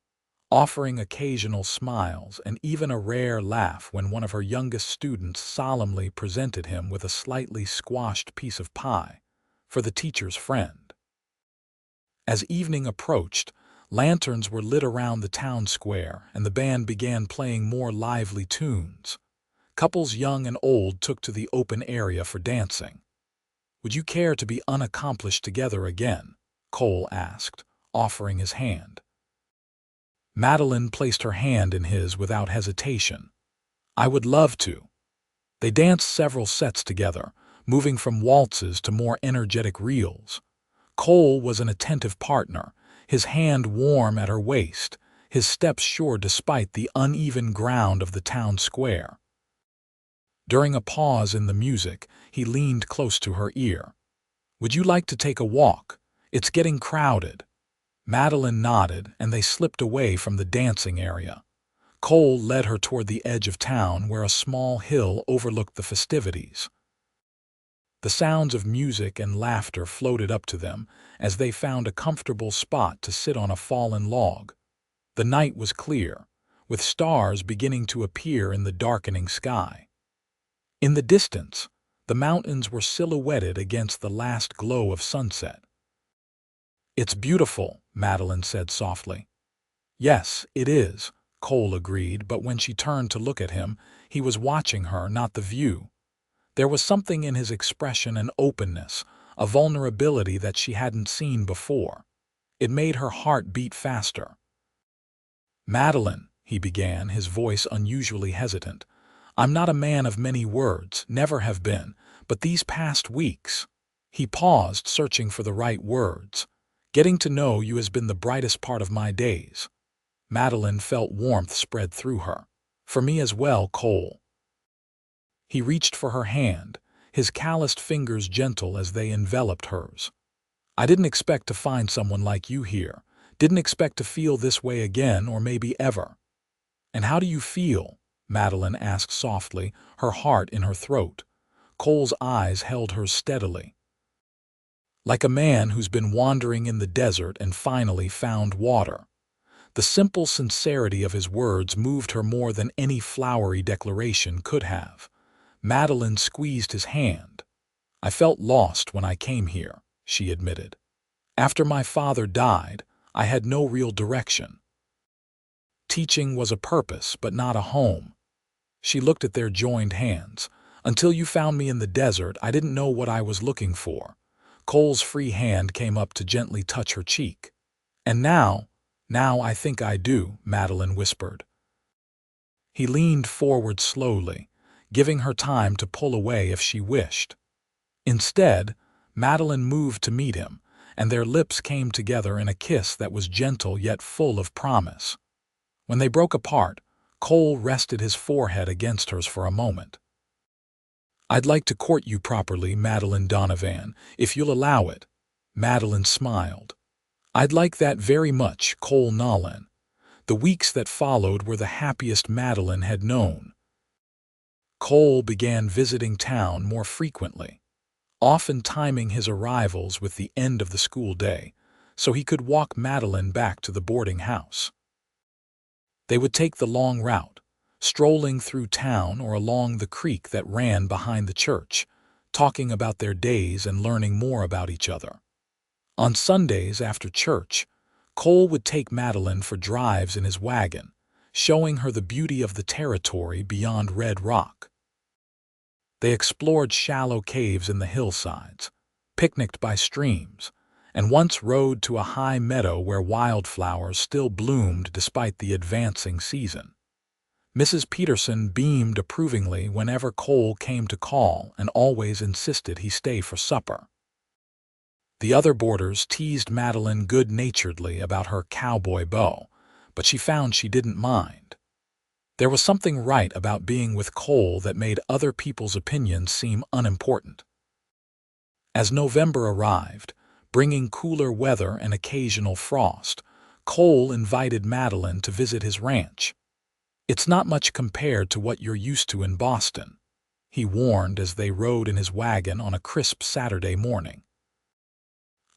offering occasional smiles and even a rare laugh when one of her youngest students solemnly presented him with a slightly squashed piece of pie for the teacher's friend. As evening approached, Lanterns were lit around the town square, and the band began playing more lively tunes. Couples young and old took to the open area for dancing. "Would you care to be unaccomplished together again?" Cole asked, offering his hand. Madeline placed her hand in his without hesitation. "I would love to." They danced several sets together, moving from waltzes to more energetic reels. Cole was an attentive partner, his hand warm at her waist, his steps sure despite the uneven ground of the town square. During a pause in the music, he leaned close to her ear. "Would you like to take a walk? It's getting crowded." Madeline nodded, and they slipped away from the dancing area. Cole led her toward the edge of town where a small hill overlooked the festivities. The sounds of music and laughter floated up to them as they found a comfortable spot to sit on a fallen log. The night was clear, with stars beginning to appear in the darkening sky. In the distance, the mountains were silhouetted against the last glow of sunset. "It's beautiful," Madeline said softly. "Yes, it is," Cole agreed, but when she turned to look at him, he was watching her, not the view. There was something in his expression and openness, a vulnerability that she hadn't seen before. It made her heart beat faster. "Madeline," he began, his voice unusually hesitant, "I'm not a man of many words, never have been, but these past weeks—" He paused, searching for the right words. "Getting to know you has been the brightest part of my days." Madeline felt warmth spread through her. "For me as well, Cole." He reached for her hand, his calloused fingers gentle as they enveloped hers. "I didn't expect to find someone like you here. Didn't expect to feel this way again, or maybe ever." "And how do you feel?" Madeline asked softly, her heart in her throat. Cole's eyes held hers steadily. "Like a man who's been wandering in the desert and finally found water." The simple sincerity of his words moved her more than any flowery declaration could have. Madeline squeezed his hand. "I felt lost when I came here," she admitted. "After my father died, I had no real direction. Teaching was a purpose, but not a home." She looked at their joined hands. "Until you found me in the desert, I didn't know what I was looking for." Cole's free hand came up to gently touch her cheek. "And now I think I do," Madeline whispered. He leaned forward slowly, giving her time to pull away if she wished. Instead, Madeline moved to meet him, and their lips came together in a kiss that was gentle yet full of promise. When they broke apart, Cole rested his forehead against hers for a moment. "I'd like to court you properly, Madeline Donovan, if you'll allow it." Madeline smiled. "I'd like that very much, Cole Nolan." The weeks that followed were the happiest Madeline had known. Cole began visiting town more frequently, often timing his arrivals with the end of the school day, so he could walk Madeline back to the boarding house. They would take the long route, strolling through town or along the creek that ran behind the church, talking about their days and learning more about each other. On Sundays after church, Cole would take Madeline for drives in his wagon, showing her the beauty of the territory beyond Red Rock. They explored shallow caves in the hillsides, picnicked by streams, and once rode to a high meadow where wildflowers still bloomed despite the advancing season. Mrs. Peterson beamed approvingly whenever Cole came to call and always insisted he stay for supper. The other boarders teased Madeline good-naturedly about her cowboy beau, but she found she didn't mind. There was something right about being with Cole that made other people's opinions seem unimportant. As November arrived, bringing cooler weather and occasional frost, Cole invited Madeline to visit his ranch. "It's not much compared to what you're used to in Boston," he warned as they rode in his wagon on a crisp Saturday morning.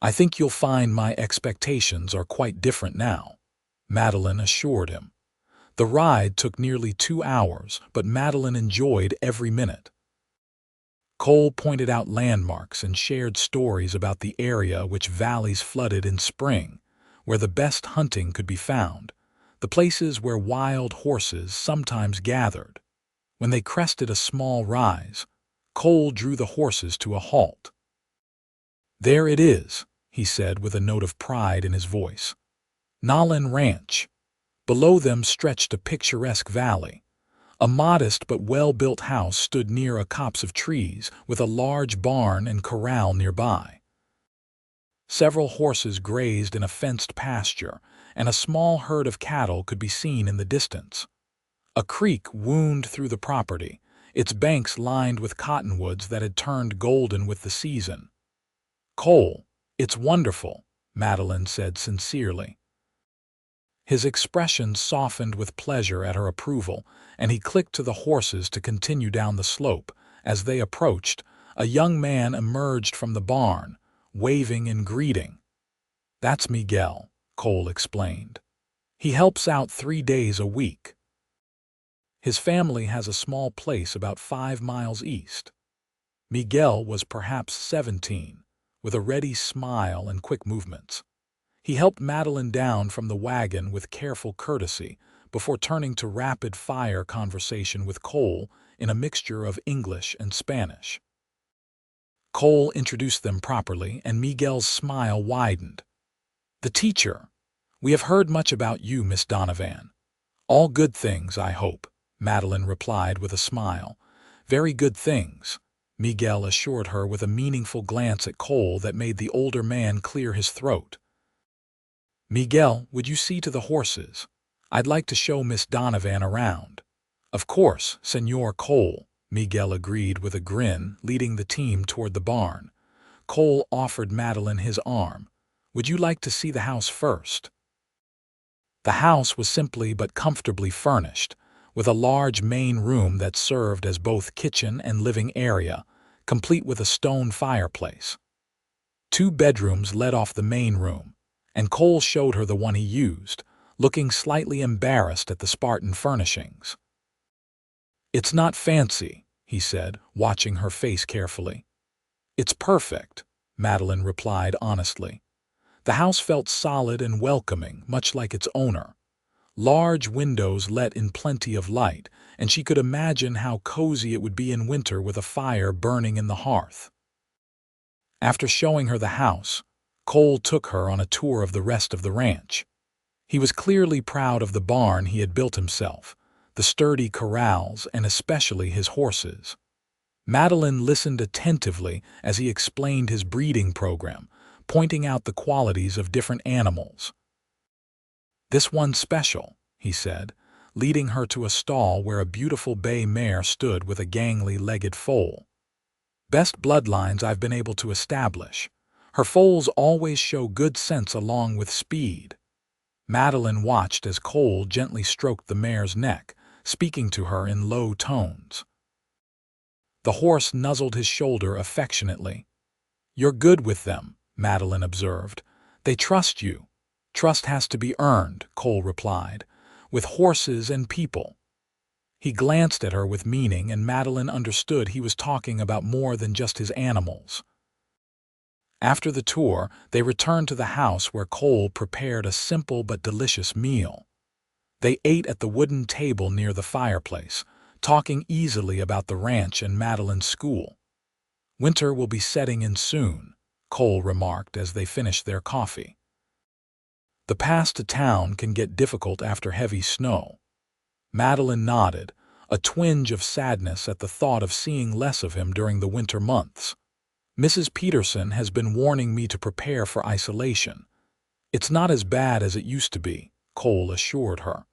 "I think you'll find my expectations are quite different now," Madeline assured him. The ride took nearly 2 hours, but Madeline enjoyed every minute. Cole pointed out landmarks and shared stories about the area which valleys flooded in spring, where the best hunting could be found, the places where wild horses sometimes gathered. When they crested a small rise, Cole drew the horses to a halt. "There it is," he said with a note of pride in his voice. "Nolan Ranch." Below them stretched a picturesque valley. A modest but well-built house stood near a copse of trees, with a large barn and corral nearby. Several horses grazed in a fenced pasture, and a small herd of cattle could be seen in the distance. A creek wound through the property, its banks lined with cottonwoods that had turned golden with the season. "Cole, it's wonderful," Madeline said sincerely. His expression softened with pleasure at her approval, and he clicked to the horses to continue down the slope. As they approached, a young man emerged from the barn, waving in greeting. "That's Miguel," Cole explained. "He helps out 3 days a week. His family has a small place about 5 miles east." Miguel was perhaps 17, with a ready smile and quick movements. He helped Madeline down from the wagon with careful courtesy before turning to rapid-fire conversation with Cole in a mixture of English and Spanish. Cole introduced them properly, and Miguel's smile widened. "The teacher. We have heard much about you, Miss Donovan. All good things, I hope," Madeline replied with a smile. "Very good things," Miguel assured her with a meaningful glance at Cole that made the older man clear his throat. "Miguel, would you see to the horses? I'd like to show Miss Donovan around." "Of course, Senor Cole," Miguel agreed with a grin, leading the team toward the barn. Cole offered Madeline his arm. "Would you like to see the house first?" The house was simply but comfortably furnished, with a large main room that served as both kitchen and living area, complete with a stone fireplace. 2 bedrooms led off the main room, and Cole showed her the one he used, looking slightly embarrassed at the Spartan furnishings. "It's not fancy," he said, watching her face carefully. "It's perfect," Madeline replied honestly. The house felt solid and welcoming, much like its owner. Large windows let in plenty of light, and she could imagine how cozy it would be in winter with a fire burning in the hearth. After showing her the house, Cole took her on a tour of the rest of the ranch. He was clearly proud of the barn he had built himself, the sturdy corrals, and especially his horses. Madeline listened attentively as he explained his breeding program, pointing out the qualities of different animals. "This one's special," he said, leading her to a stall where a beautiful bay mare stood with a gangly-legged foal. "Best bloodlines I've been able to establish. Her foals always show good sense along with speed." Madeline watched as Cole gently stroked the mare's neck, speaking to her in low tones. The horse nuzzled his shoulder affectionately. "You're good with them," Madeline observed. "They trust you." "Trust has to be earned," Cole replied, "with horses and people." He glanced at her with meaning, and Madeline understood he was talking about more than just his animals. After the tour, they returned to the house where Cole prepared a simple but delicious meal. They ate at the wooden table near the fireplace, talking easily about the ranch and Madeline's school. "Winter will be setting in soon," Cole remarked as they finished their coffee. "The pass to town can get difficult after heavy snow." Madeline nodded, a twinge of sadness at the thought of seeing less of him during the winter months. "Mrs. Peterson has been warning me to prepare for isolation." "It's not as bad as it used to be," Cole assured her.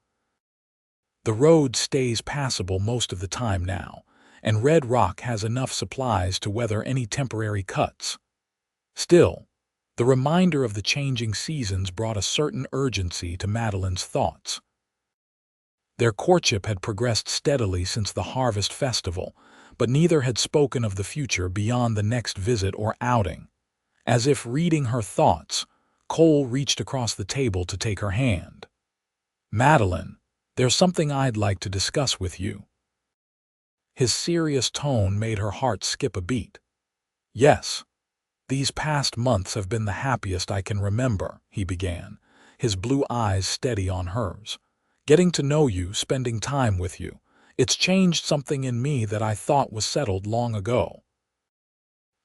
"The road stays passable most of the time now, and Red Rock has enough supplies to weather any temporary cuts." Still, the reminder of the changing seasons brought a certain urgency to Madeline's thoughts. Their courtship had progressed steadily since the Harvest Festival, but neither had spoken of the future beyond the next visit or outing. As if reading her thoughts, Cole reached across the table to take her hand. "Madeline, there's something I'd like to discuss with you." His serious tone made her heart skip a beat. "Yes. These past months have been the happiest I can remember," he began, his blue eyes steady on hers. "Getting to know you, spending time with you. It's changed something in me that I thought was settled long ago."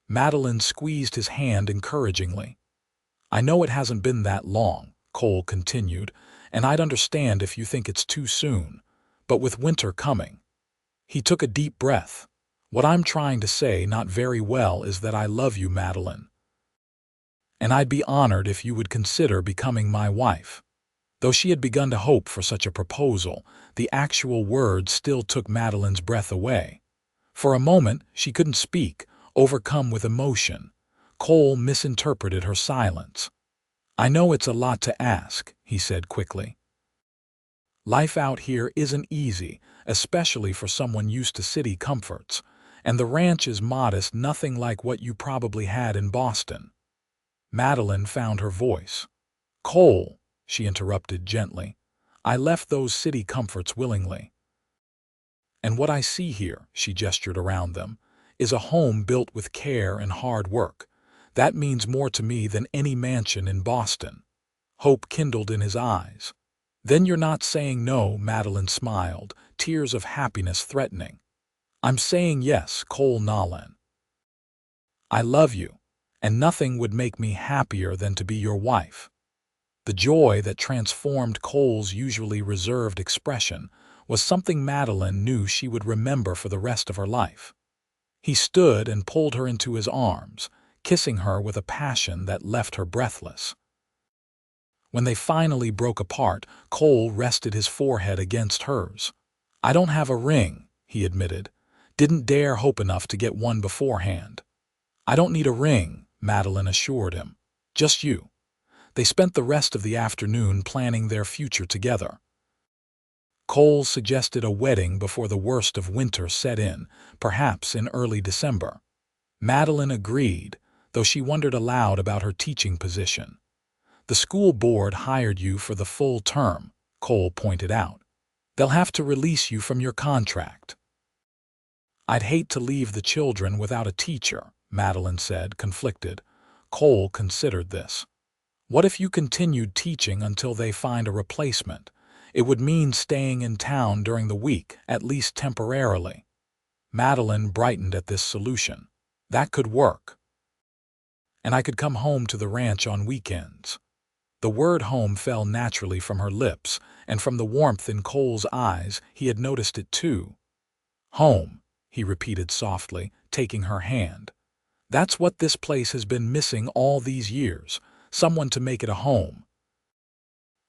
Madeline squeezed his hand encouragingly. "I know it hasn't been that long," Cole continued, "and I'd understand if you think it's too soon. But with winter coming—" He took a deep breath. "What I'm trying to say not very well is that I love you, Madeline. And I'd be honored if you would consider becoming my wife." Though she had begun to hope for such a proposal, the actual words still took Madeline's breath away. For a moment, she couldn't speak, overcome with emotion. Cole misinterpreted her silence. "I know it's a lot to ask," he said quickly. "Life out here isn't easy, especially for someone used to city comforts, and the ranch is modest, nothing like what you probably had in Boston." Madeline found her voice. "Cole," she interrupted gently, "I left those city comforts willingly. And what I see here," she gestured around them, "is a home built with care and hard work. That means more to me than any mansion in Boston." Hope kindled in his eyes. "Then you're not saying no," Madeline smiled, tears of happiness threatening. "I'm saying yes, Cole Nolan. I love you, and nothing would make me happier than to be your wife." The joy that transformed Cole's usually reserved expression was something Madeline knew she would remember for the rest of her life. He stood and pulled her into his arms, kissing her with a passion that left her breathless. When they finally broke apart, Cole rested his forehead against hers. "I don't have a ring," he admitted. "Didn't dare hope enough to get one beforehand." "I don't need a ring," Madeline assured him. "Just you." They spent the rest of the afternoon planning their future together. Cole suggested a wedding before the worst of winter set in, perhaps in early December. Madeline agreed, though she wondered aloud about her teaching position. "The school board hired you for the full term," Cole pointed out. "They'll have to release you from your contract." "I'd hate to leave the children without a teacher," Madeline said, conflicted. Cole considered this. "What if you continued teaching until they find a replacement? It would mean staying in town during the week, at least temporarily." Madeline brightened at this solution. "That could work. And I could come home to the ranch on weekends." The word home fell naturally from her lips, and from the warmth in Cole's eyes he had noticed it too. "Home," he repeated softly, taking her hand. "That's what this place has been missing all these years, someone to make it a home."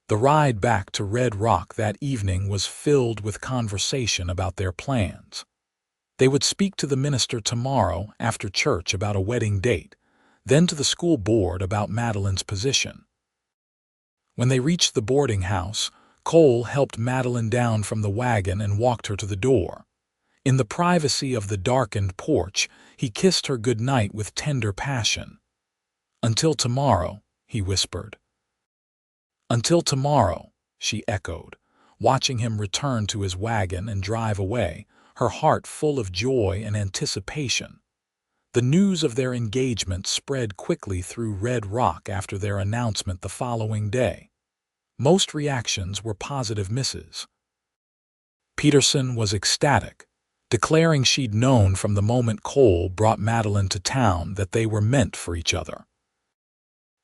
The ride back to Red Rock that evening was filled with conversation about their plans. They would speak to the minister tomorrow after church about a wedding date, then to the school board about Madeline's position. When they reached the boarding house, Cole helped Madeline down from the wagon and walked her to the door. In the privacy of the darkened porch, he kissed her good night with tender passion. "Until tomorrow," he whispered. "Until tomorrow," she echoed, watching him return to his wagon and drive away, her heart full of joy and anticipation. The news of their engagement spread quickly through Red Rock after their announcement the following day. Most reactions were positive misses. Peterson was ecstatic, declaring she'd known from the moment Cole brought Madeline to town that they were meant for each other.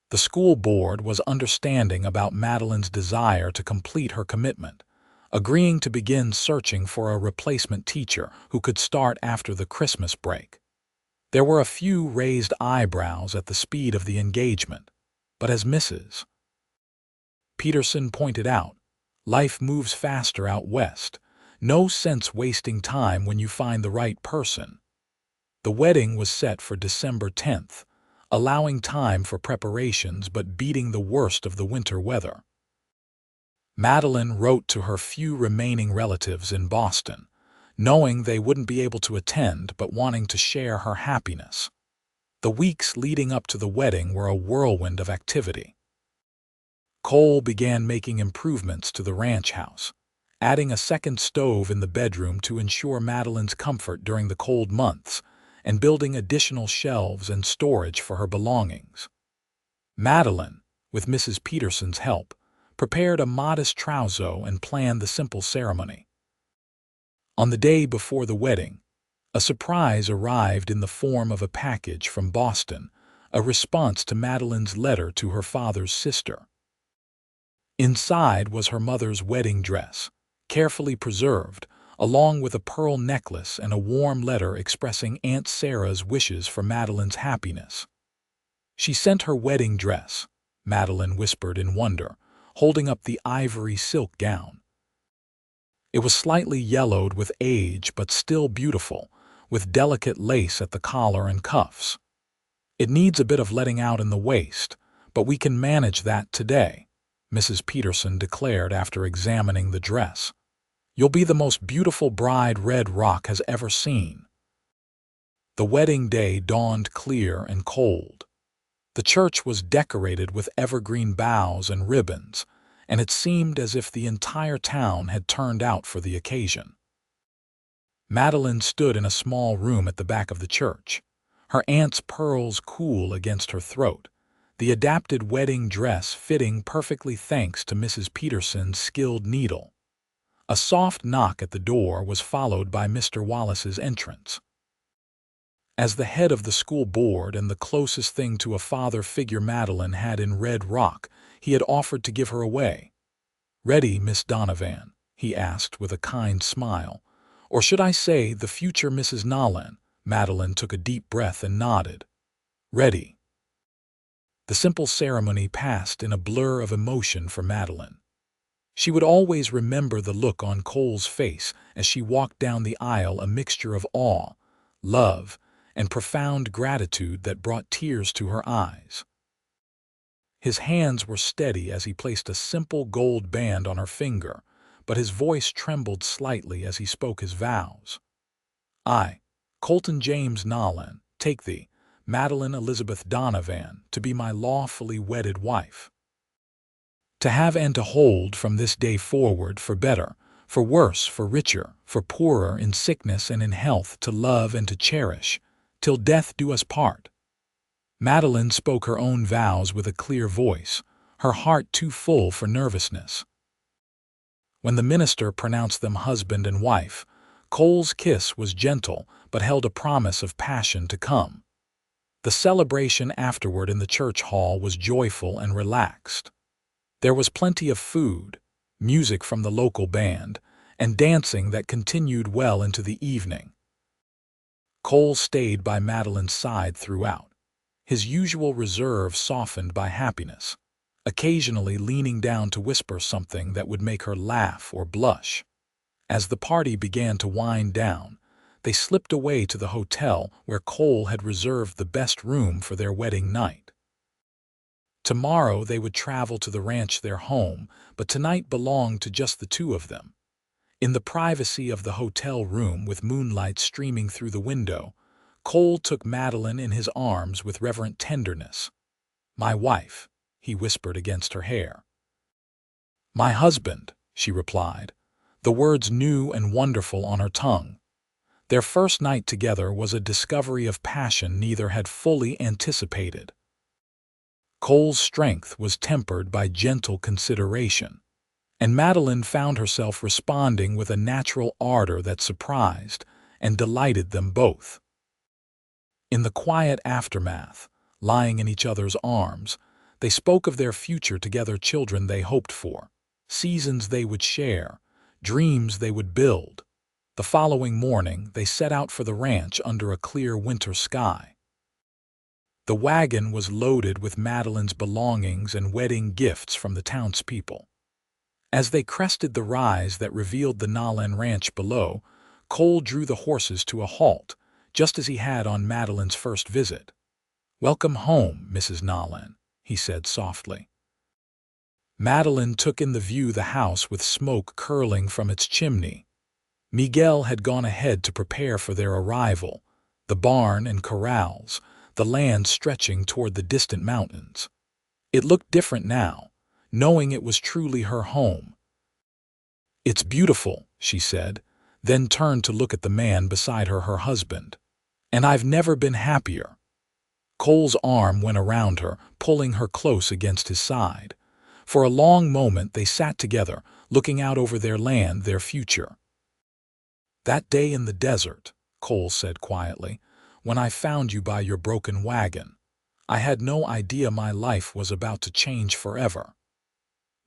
The school board was understanding about Madeline's desire to complete her commitment, agreeing to begin searching for a replacement teacher who could start after the Christmas break. There were a few raised eyebrows at the speed of the engagement, but as Mrs. Peterson pointed out, life moves faster out west. No sense wasting time when you find the right person. The wedding was set for December 10th, allowing time for preparations but beating the worst of the winter weather. Madeline wrote to her few remaining relatives in Boston, knowing they wouldn't be able to attend but wanting to share her happiness. The weeks leading up to the wedding were a whirlwind of activity. Cole began making improvements to the ranch house, adding a second stove in the bedroom to ensure Madeline's comfort during the cold months, and building additional shelves and storage for her belongings. Madeline, with Mrs. Peterson's help, prepared a modest trousseau, and planned the simple ceremony. On the day before the wedding, a surprise arrived in the form of a package from Boston, a response to Madeline's letter to her father's sister. Inside was her mother's wedding dress, carefully preserved, along with a pearl necklace and a warm letter expressing Aunt Sarah's wishes for Madeline's happiness. "She sent her wedding dress," Madeline whispered in wonder, holding up the ivory silk gown. It was slightly yellowed with age but still beautiful, with delicate lace at the collar and cuffs. "It needs a bit of letting out in the waist, but we can manage that today," Mrs. Peterson declared after examining the dress. "You'll be the most beautiful bride Red Rock has ever seen." The wedding day dawned clear and cold. The church was decorated with evergreen boughs and ribbons, and it seemed as if the entire town had turned out for the occasion. Madeline stood in a small room at the back of the church, her aunt's pearls cool against her throat, the adapted wedding dress fitting perfectly thanks to Mrs. Peterson's skilled needle. A soft knock at the door was followed by Mr. Wallace's entrance. As the head of the school board and the closest thing to a father figure Madeline had in Red Rock, he had offered to give her away. "Ready, Miss Donovan?" he asked with a kind smile. "Or should I say the future Mrs. Nolan?" Madeline took a deep breath and nodded. "Ready." The simple ceremony passed in a blur of emotion for Madeline. She would always remember the look on Cole's face as she walked down the aisle, a mixture of awe, love, and profound gratitude that brought tears to her eyes. His hands were steady as he placed a simple gold band on her finger, but his voice trembled slightly as he spoke his vows. "I, Colton James Nolan, take thee, Madeline Elizabeth Donovan, to be my lawfully wedded wife. To have and to hold from this day forward, for better, for worse, for richer, for poorer, in sickness and in health, to love and to cherish, till death do us part." Madeline spoke her own vows with a clear voice, her heart too full for nervousness. When the minister pronounced them husband and wife, Cole's kiss was gentle but held a promise of passion to come. The celebration afterward in the church hall was joyful and relaxed. There was plenty of food, music from the local band, and dancing that continued well into the evening. Cole stayed by Madeline's side throughout, his usual reserve softened by happiness, occasionally leaning down to whisper something that would make her laugh or blush. As the party began to wind down, they slipped away to the hotel where Cole had reserved the best room for their wedding night. Tomorrow they would travel to the ranch, their home, but tonight belonged to just the two of them. In the privacy of the hotel room, with moonlight streaming through the window, Cole took Madeline in his arms with reverent tenderness. "My wife," he whispered against her hair. "My husband," she replied, the words new and wonderful on her tongue. Their first night together was a discovery of passion neither had fully anticipated. Cole's strength was tempered by gentle consideration, and Madeline found herself responding with a natural ardor that surprised and delighted them both. In the quiet aftermath, lying in each other's arms, they spoke of their future together, children they hoped for, seasons they would share, dreams they would build. The following morning, they set out for the ranch under a clear winter sky. The wagon was loaded with Madeline's belongings and wedding gifts from the townspeople. As they crested the rise that revealed the Nolan ranch below, Cole drew the horses to a halt, just as he had on Madeline's first visit. "Welcome home, Mrs. Nolan," he said softly. Madeline took in the view, the house with smoke curling from its chimney. Miguel had gone ahead to prepare for their arrival, the barn and corrals, the land stretching toward the distant mountains. It looked different now, knowing it was truly her home. "It's beautiful," she said, then turned to look at the man beside her, her husband. "And I've never been happier." Cole's arm went around her, pulling her close against his side. For a long moment they sat together, looking out over their land, their future. "That day in the desert," Cole said quietly, "when I found you by your broken wagon, I had no idea my life was about to change forever."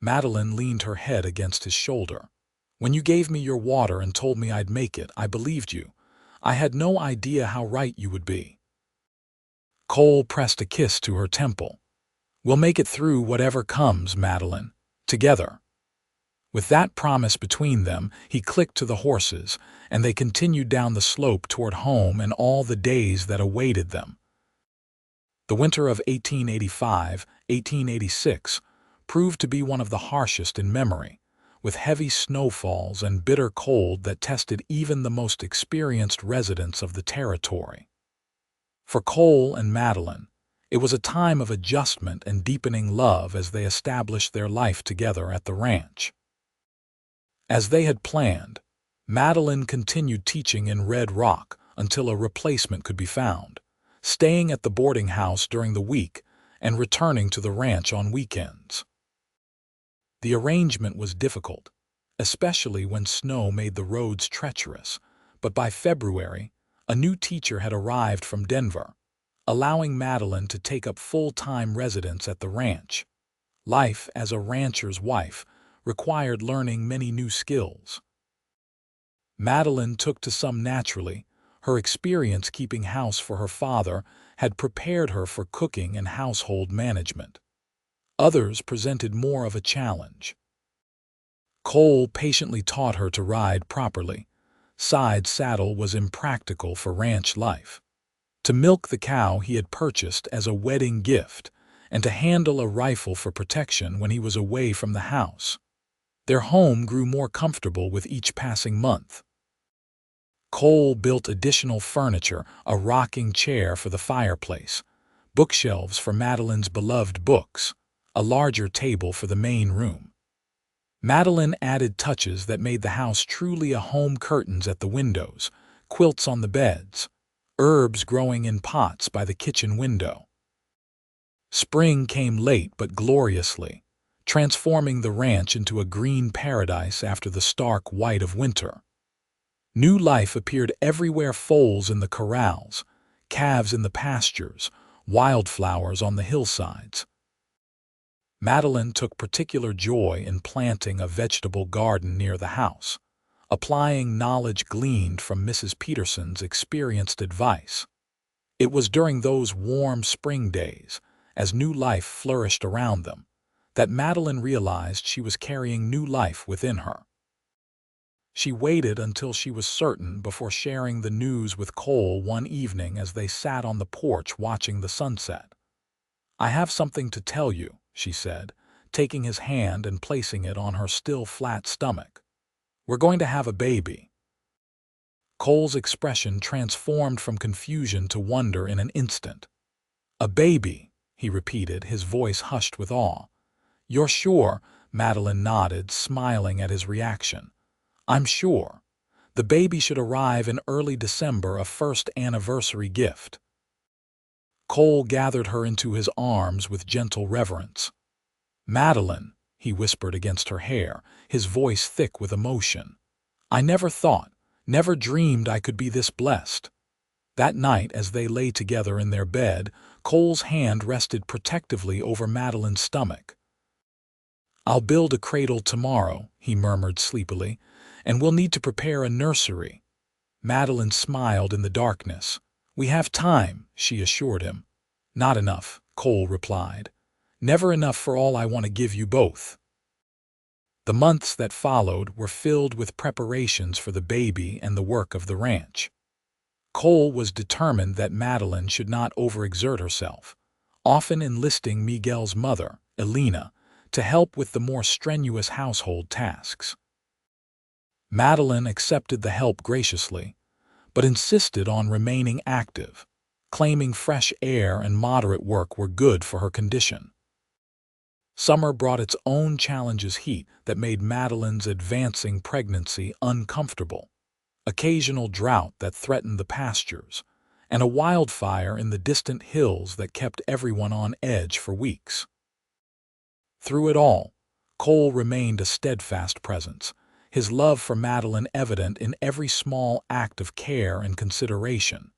Madeline leaned her head against his shoulder. "When you gave me your water and told me I'd make it, I believed you. I had no idea how right you would be." Cole pressed a kiss to her temple. "We'll make it through whatever comes, Madeline. Together." With that promise between them, he clicked to the horses, and they continued down the slope toward home and all the days that awaited them. The winter of 1885-1886 proved to be one of the harshest in memory, with heavy snowfalls and bitter cold that tested even the most experienced residents of the territory. For Cole and Madeline, it was a time of adjustment and deepening love as they established their life together at the ranch. As they had planned, Madeline continued teaching in Red Rock until a replacement could be found, staying at the boarding house during the week and returning to the ranch on weekends. The arrangement was difficult, especially when snow made the roads treacherous, but by February, a new teacher had arrived from Denver, allowing Madeline to take up full-time residence at the ranch. Life as a rancher's wife required learning many new skills. Madeline took to some naturally. Her experience keeping house for her father had prepared her for cooking and household management. Others presented more of a challenge. Cole patiently taught her to ride properly. Side saddle was impractical for ranch life. To milk the cow he had purchased as a wedding gift, and to handle a rifle for protection when he was away from the house. Their home grew more comfortable with each passing month. Cole built additional furniture, a rocking chair for the fireplace, bookshelves for Madeline's beloved books, a larger table for the main room. Madeline added touches that made the house truly a home: curtains at the windows, quilts on the beds, herbs growing in pots by the kitchen window. Spring came late but gloriously, transforming the ranch into a green paradise after the stark white of winter. New life appeared everywhere: foals in the corrals, calves in the pastures, wildflowers on the hillsides. Madeline took particular joy in planting a vegetable garden near the house, applying knowledge gleaned from Mrs. Peterson's experienced advice. It was during those warm spring days, as new life flourished around them, that Madeline realized she was carrying new life within her. She waited until she was certain before sharing the news with Cole one evening as they sat on the porch watching the sunset. "I have something to tell you," she said, taking his hand and placing it on her still flat stomach. "We're going to have a baby." Cole's expression transformed from confusion to wonder in an instant. "A baby," he repeated, his voice hushed with awe. "You're sure?" Madeline nodded, smiling at his reaction. "I'm sure. The baby should arrive in early December, a first anniversary gift." Cole gathered her into his arms with gentle reverence. "Madeline," he whispered against her hair, his voice thick with emotion. "I never thought, never dreamed I could be this blessed." That night, as they lay together in their bed, Cole's hand rested protectively over Madeline's stomach. "I'll build a cradle tomorrow," he murmured sleepily, "and we'll need to prepare a nursery." Madeline smiled in the darkness. "We have time," she assured him. "Not enough," Cole replied. "Never enough for all I want to give you both." The months that followed were filled with preparations for the baby and the work of the ranch. Cole was determined that Madeline should not overexert herself, often enlisting Miguel's mother, Elena, to help with the more strenuous household tasks. Madeline accepted the help graciously, but insisted on remaining active, claiming fresh air and moderate work were good for her condition. Summer brought its own challenges: heat that made Madeline's advancing pregnancy uncomfortable, occasional drought that threatened the pastures, and a wildfire in the distant hills that kept everyone on edge for weeks. Through it all, Cole remained a steadfast presence, his love for Madeline evident in every small act of care and consideration.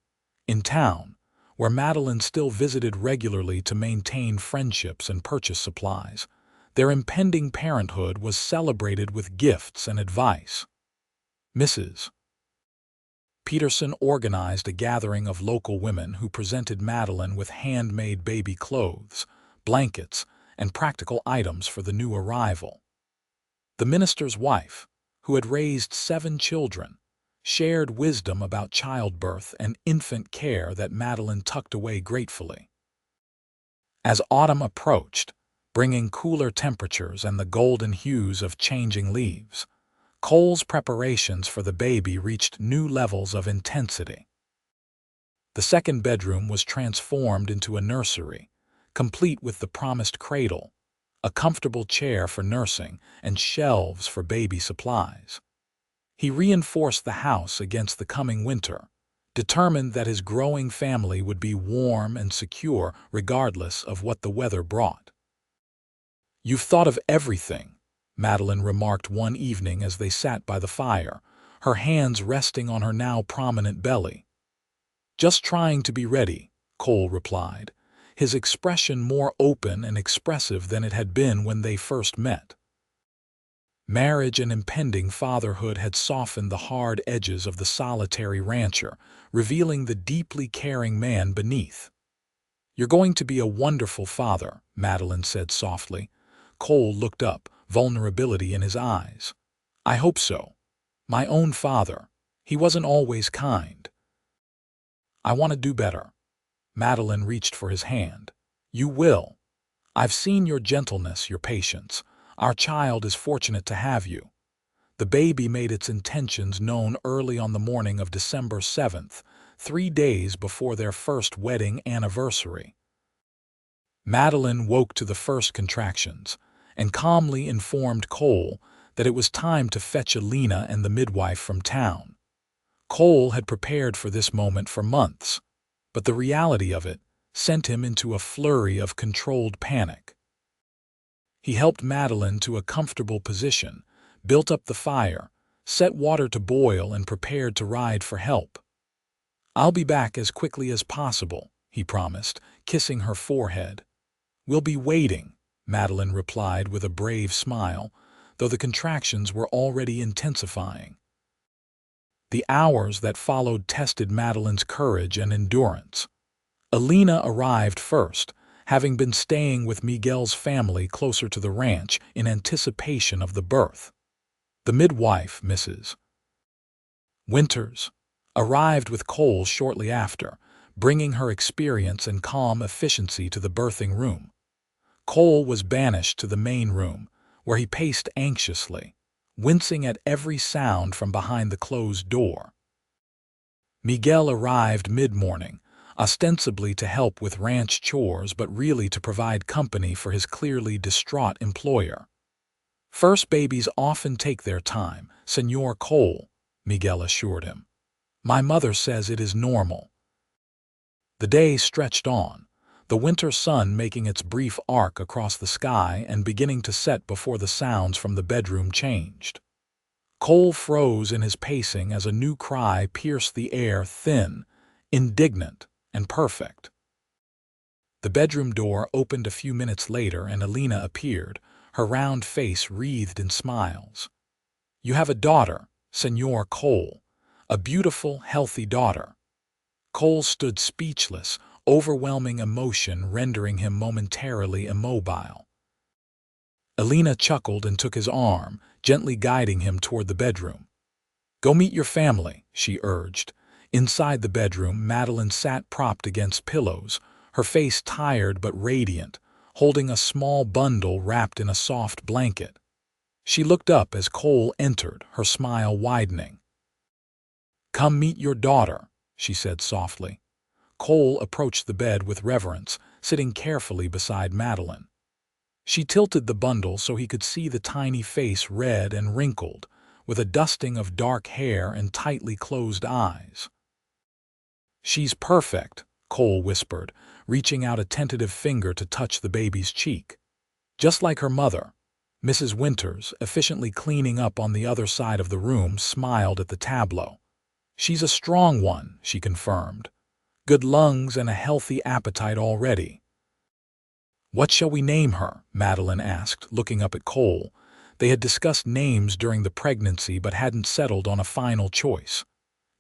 In town, where Madeline still visited regularly to maintain friendships and purchase supplies, their impending parenthood was celebrated with gifts and advice. Mrs. Peterson organized a gathering of local women who presented Madeline with handmade baby clothes, blankets, and practical items for the new arrival. The minister's wife, who had raised 7 children, shared wisdom about childbirth and infant care that Madeline tucked away gratefully. As autumn approached, bringing cooler temperatures and the golden hues of changing leaves, Cole's preparations for the baby reached new levels of intensity. The second bedroom was transformed into a nursery, complete with the promised cradle, a comfortable chair for nursing, and shelves for baby supplies. He reinforced the house against the coming winter, determined that his growing family would be warm and secure regardless of what the weather brought. "You've thought of everything," Madeline remarked one evening as they sat by the fire, her hands resting on her now prominent belly. "Just trying to be ready," Cole replied, his expression more open and expressive than it had been when they first met. Marriage and impending fatherhood had softened the hard edges of the solitary rancher, revealing the deeply caring man beneath. "You're going to be a wonderful father," Madeline said softly. Cole looked up, vulnerability in his eyes. "I hope so. My own father, he wasn't always kind." "I want to do better." Madeline reached for his hand. "You will. I've seen your gentleness, your patience. Our child is fortunate to have you." The baby made its intentions known early on the morning of December 7th, 3 days before their first wedding anniversary. Madeline woke to the first contractions and calmly informed Cole that it was time to fetch Alina and the midwife from town. Cole had prepared for this moment for months, but the reality of it sent him into a flurry of controlled panic. He helped Madeline to a comfortable position, built up the fire, set water to boil, and prepared to ride for help. "I'll be back as quickly as possible," he promised, kissing her forehead. "We'll be waiting," Madeline replied with a brave smile, though the contractions were already intensifying. The hours that followed tested Madeline's courage and endurance. Alina arrived first, having been staying with Miguel's family closer to the ranch in anticipation of the birth. The midwife, Mrs. Winters, arrived with Cole shortly after, bringing her experience and calm efficiency to the birthing room. Cole was banished to the main room, where he paced anxiously, wincing at every sound from behind the closed door. Miguel arrived mid-morning, ostensibly to help with ranch chores but really to provide company for his clearly distraught employer. "First babies often take their time, Senor Cole," Miguel assured him. "My mother says it is normal." The day stretched on, the winter sun making its brief arc across the sky and beginning to set before the sounds from the bedroom changed. Cole froze in his pacing as a new cry pierced the air, thin, indignant, and perfect. The bedroom door opened a few minutes later and Alina appeared, her round face wreathed in smiles. "You have a daughter, Senor Cole, a beautiful, healthy daughter." Cole stood speechless, overwhelming emotion rendering him momentarily immobile. Alina chuckled and took his arm, gently guiding him toward the bedroom. "Go meet your family," she urged. Inside the bedroom, Madeline sat propped against pillows, her face tired but radiant, holding a small bundle wrapped in a soft blanket. She looked up as Cole entered, her smile widening. "Come meet your daughter," she said softly. Cole approached the bed with reverence, sitting carefully beside Madeline. She tilted the bundle so he could see the tiny face red and wrinkled, with a dusting of dark hair and tightly closed eyes. "She's perfect," Cole whispered, reaching out a tentative finger to touch the baby's cheek. Just like her mother, Mrs. Winters, efficiently cleaning up on the other side of the room, smiled at the tableau. "She's a strong one," she confirmed. "Good lungs and a healthy appetite already." "What shall we name her?" Madeline asked, looking up at Cole. They had discussed names during the pregnancy but hadn't settled on a final choice.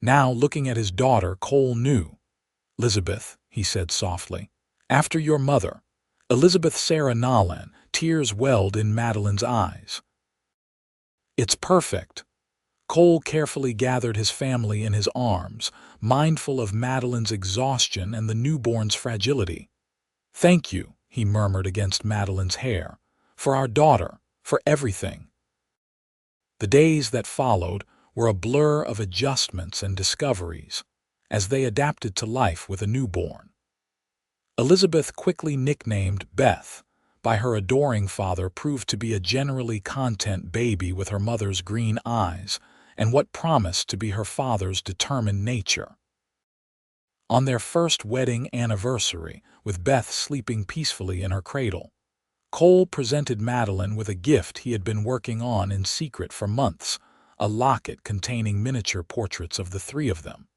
Now, looking at his daughter, Cole knew. "Elizabeth," he said softly. "After your mother." Elizabeth Sarah Nolan. Tears welled in Madeline's eyes. "It's perfect." Cole carefully gathered his family in his arms, mindful of Madeline's exhaustion and the newborn's fragility. "Thank you," he murmured against Madeline's hair. "For our daughter, for everything." The days that followed were a blur of adjustments and discoveries, as they adapted to life with a newborn. Elizabeth, quickly nicknamed Beth by her adoring father, proved to be a generally content baby with her mother's green eyes and what promised to be her father's determined nature. On their first wedding anniversary, with Beth sleeping peacefully in her cradle, Cole presented Madeline with a gift he had been working on in secret for months, a locket containing miniature portraits of the three of them,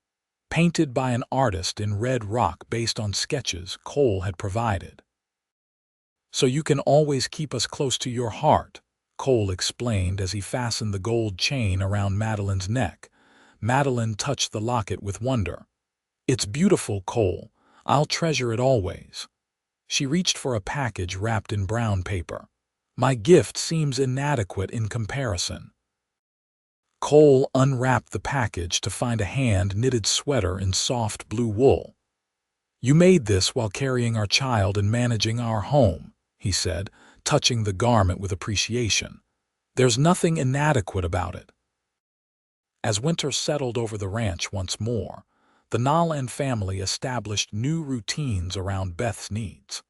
painted by an artist in red rock based on sketches Cole had provided. "So you can always keep us close to your heart," Cole explained as he fastened the gold chain around Madeline's neck. Madeline touched the locket with wonder. "It's beautiful, Cole. I'll treasure it always." She reached for a package wrapped in brown paper. "My gift seems inadequate in comparison." Cole unwrapped the package to find a hand-knitted sweater in soft blue wool. "You made this while carrying our child and managing our home," he said, touching the garment with appreciation. "There's nothing inadequate about it." As winter settled over the ranch once more, the Nolan family established new routines around Beth's needs.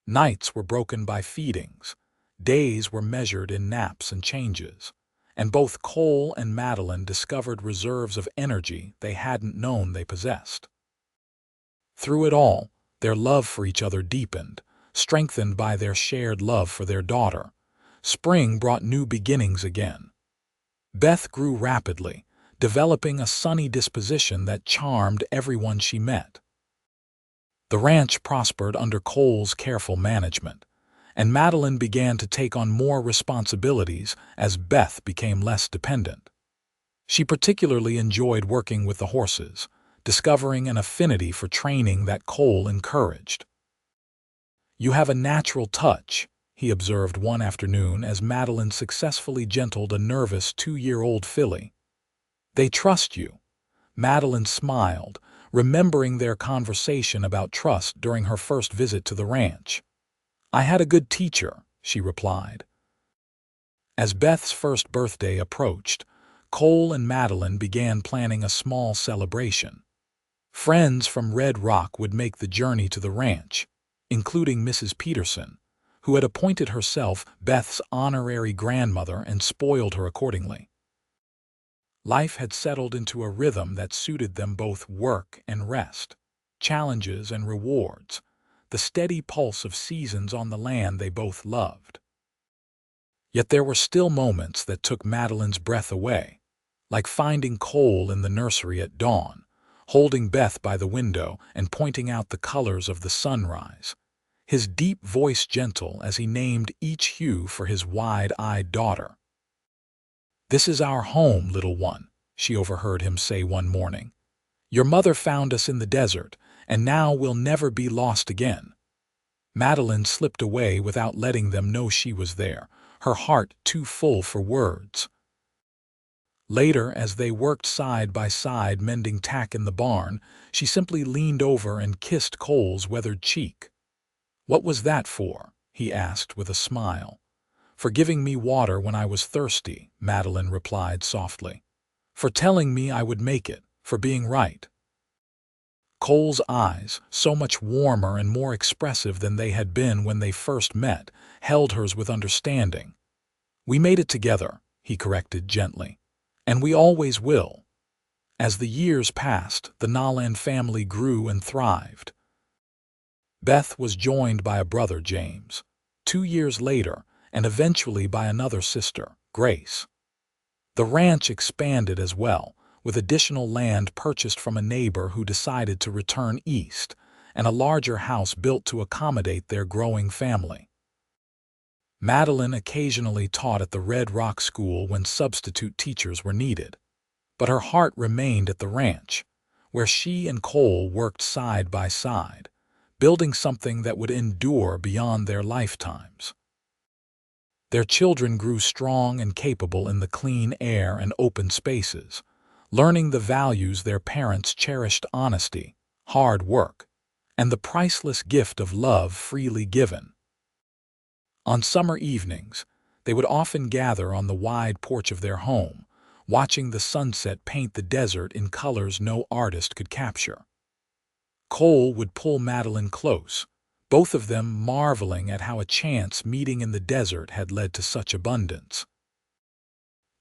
Nights were broken by feedings, days were measured in naps and changes, and both Cole and Madeline discovered reserves of energy they hadn't known they possessed. Through it all, their love for each other deepened, strengthened by their shared love for their daughter. Spring brought new beginnings again. Beth grew rapidly, developing a sunny disposition that charmed everyone she met. The ranch prospered under Cole's careful management, and Madeline began to take on more responsibilities as Beth became less dependent. She particularly enjoyed working with the horses, discovering an affinity for training that Cole encouraged. "You have a natural touch," he observed one afternoon as Madeline successfully gentled a nervous 2-year-old filly. "They trust you." Madeline smiled, remembering their conversation about trust during her first visit to the ranch. "I had a good teacher," she replied. As Beth's first birthday approached, Cole and Madeline began planning a small celebration. Friends from Red Rock would make the journey to the ranch, including Mrs. Peterson, who had appointed herself Beth's honorary grandmother and spoiled her accordingly. Life had settled into a rhythm that suited them both: work and rest, challenges and rewards, the steady pulse of seasons on the land they both loved. Yet there were still moments that took Madeline's breath away, like finding Cole in the nursery at dawn, holding Beth by the window and pointing out the colors of the sunrise, his deep voice gentle as he named each hue for his wide-eyed daughter. "This is our home, little one," she overheard him say one morning. "Your mother found us in the desert, and now we'll never be lost again." Madeline slipped away without letting them know she was there, her heart too full for words. Later, as they worked side by side mending tack in the barn, she simply leaned over and kissed Cole's weathered cheek. "What was that for?" he asked with a smile. "For giving me water when I was thirsty," Madeline replied softly. "For telling me I would make it, for being right." Cole's eyes, so much warmer and more expressive than they had been when they first met, held hers with understanding. "We made it together," he corrected gently. "And we always will." As the years passed, the Nolan family grew and thrived. Beth was joined by a brother, James. 2 years later, and eventually by another sister, Grace. The ranch expanded as well, with additional land purchased from a neighbor who decided to return east, and a larger house built to accommodate their growing family. Madeline occasionally taught at the Red Rock School when substitute teachers were needed, but her heart remained at the ranch, where she and Cole worked side by side, building something that would endure beyond their lifetimes. Their children grew strong and capable in the clean air and open spaces, learning the values their parents cherished: honesty, hard work, and the priceless gift of love freely given. On summer evenings, they would often gather on the wide porch of their home, watching the sunset paint the desert in colors no artist could capture. Cole would pull Madeline close, both of them marveling at how a chance meeting in the desert had led to such abundance.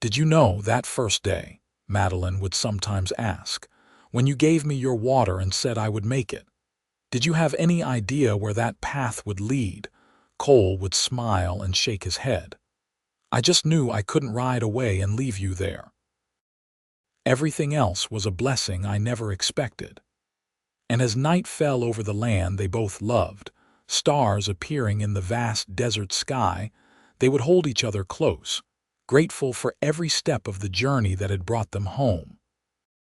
"Did you know that first day," Madeline would sometimes ask, "when you gave me your water and said I would make it? Did you have any idea where that path would lead?" Cole would smile and shake his head. "I just knew I couldn't ride away and leave you there. Everything else was a blessing I never expected." And as night fell over the land they both loved, stars appearing in the vast desert sky, they would hold each other close, grateful for every step of the journey that had brought them home.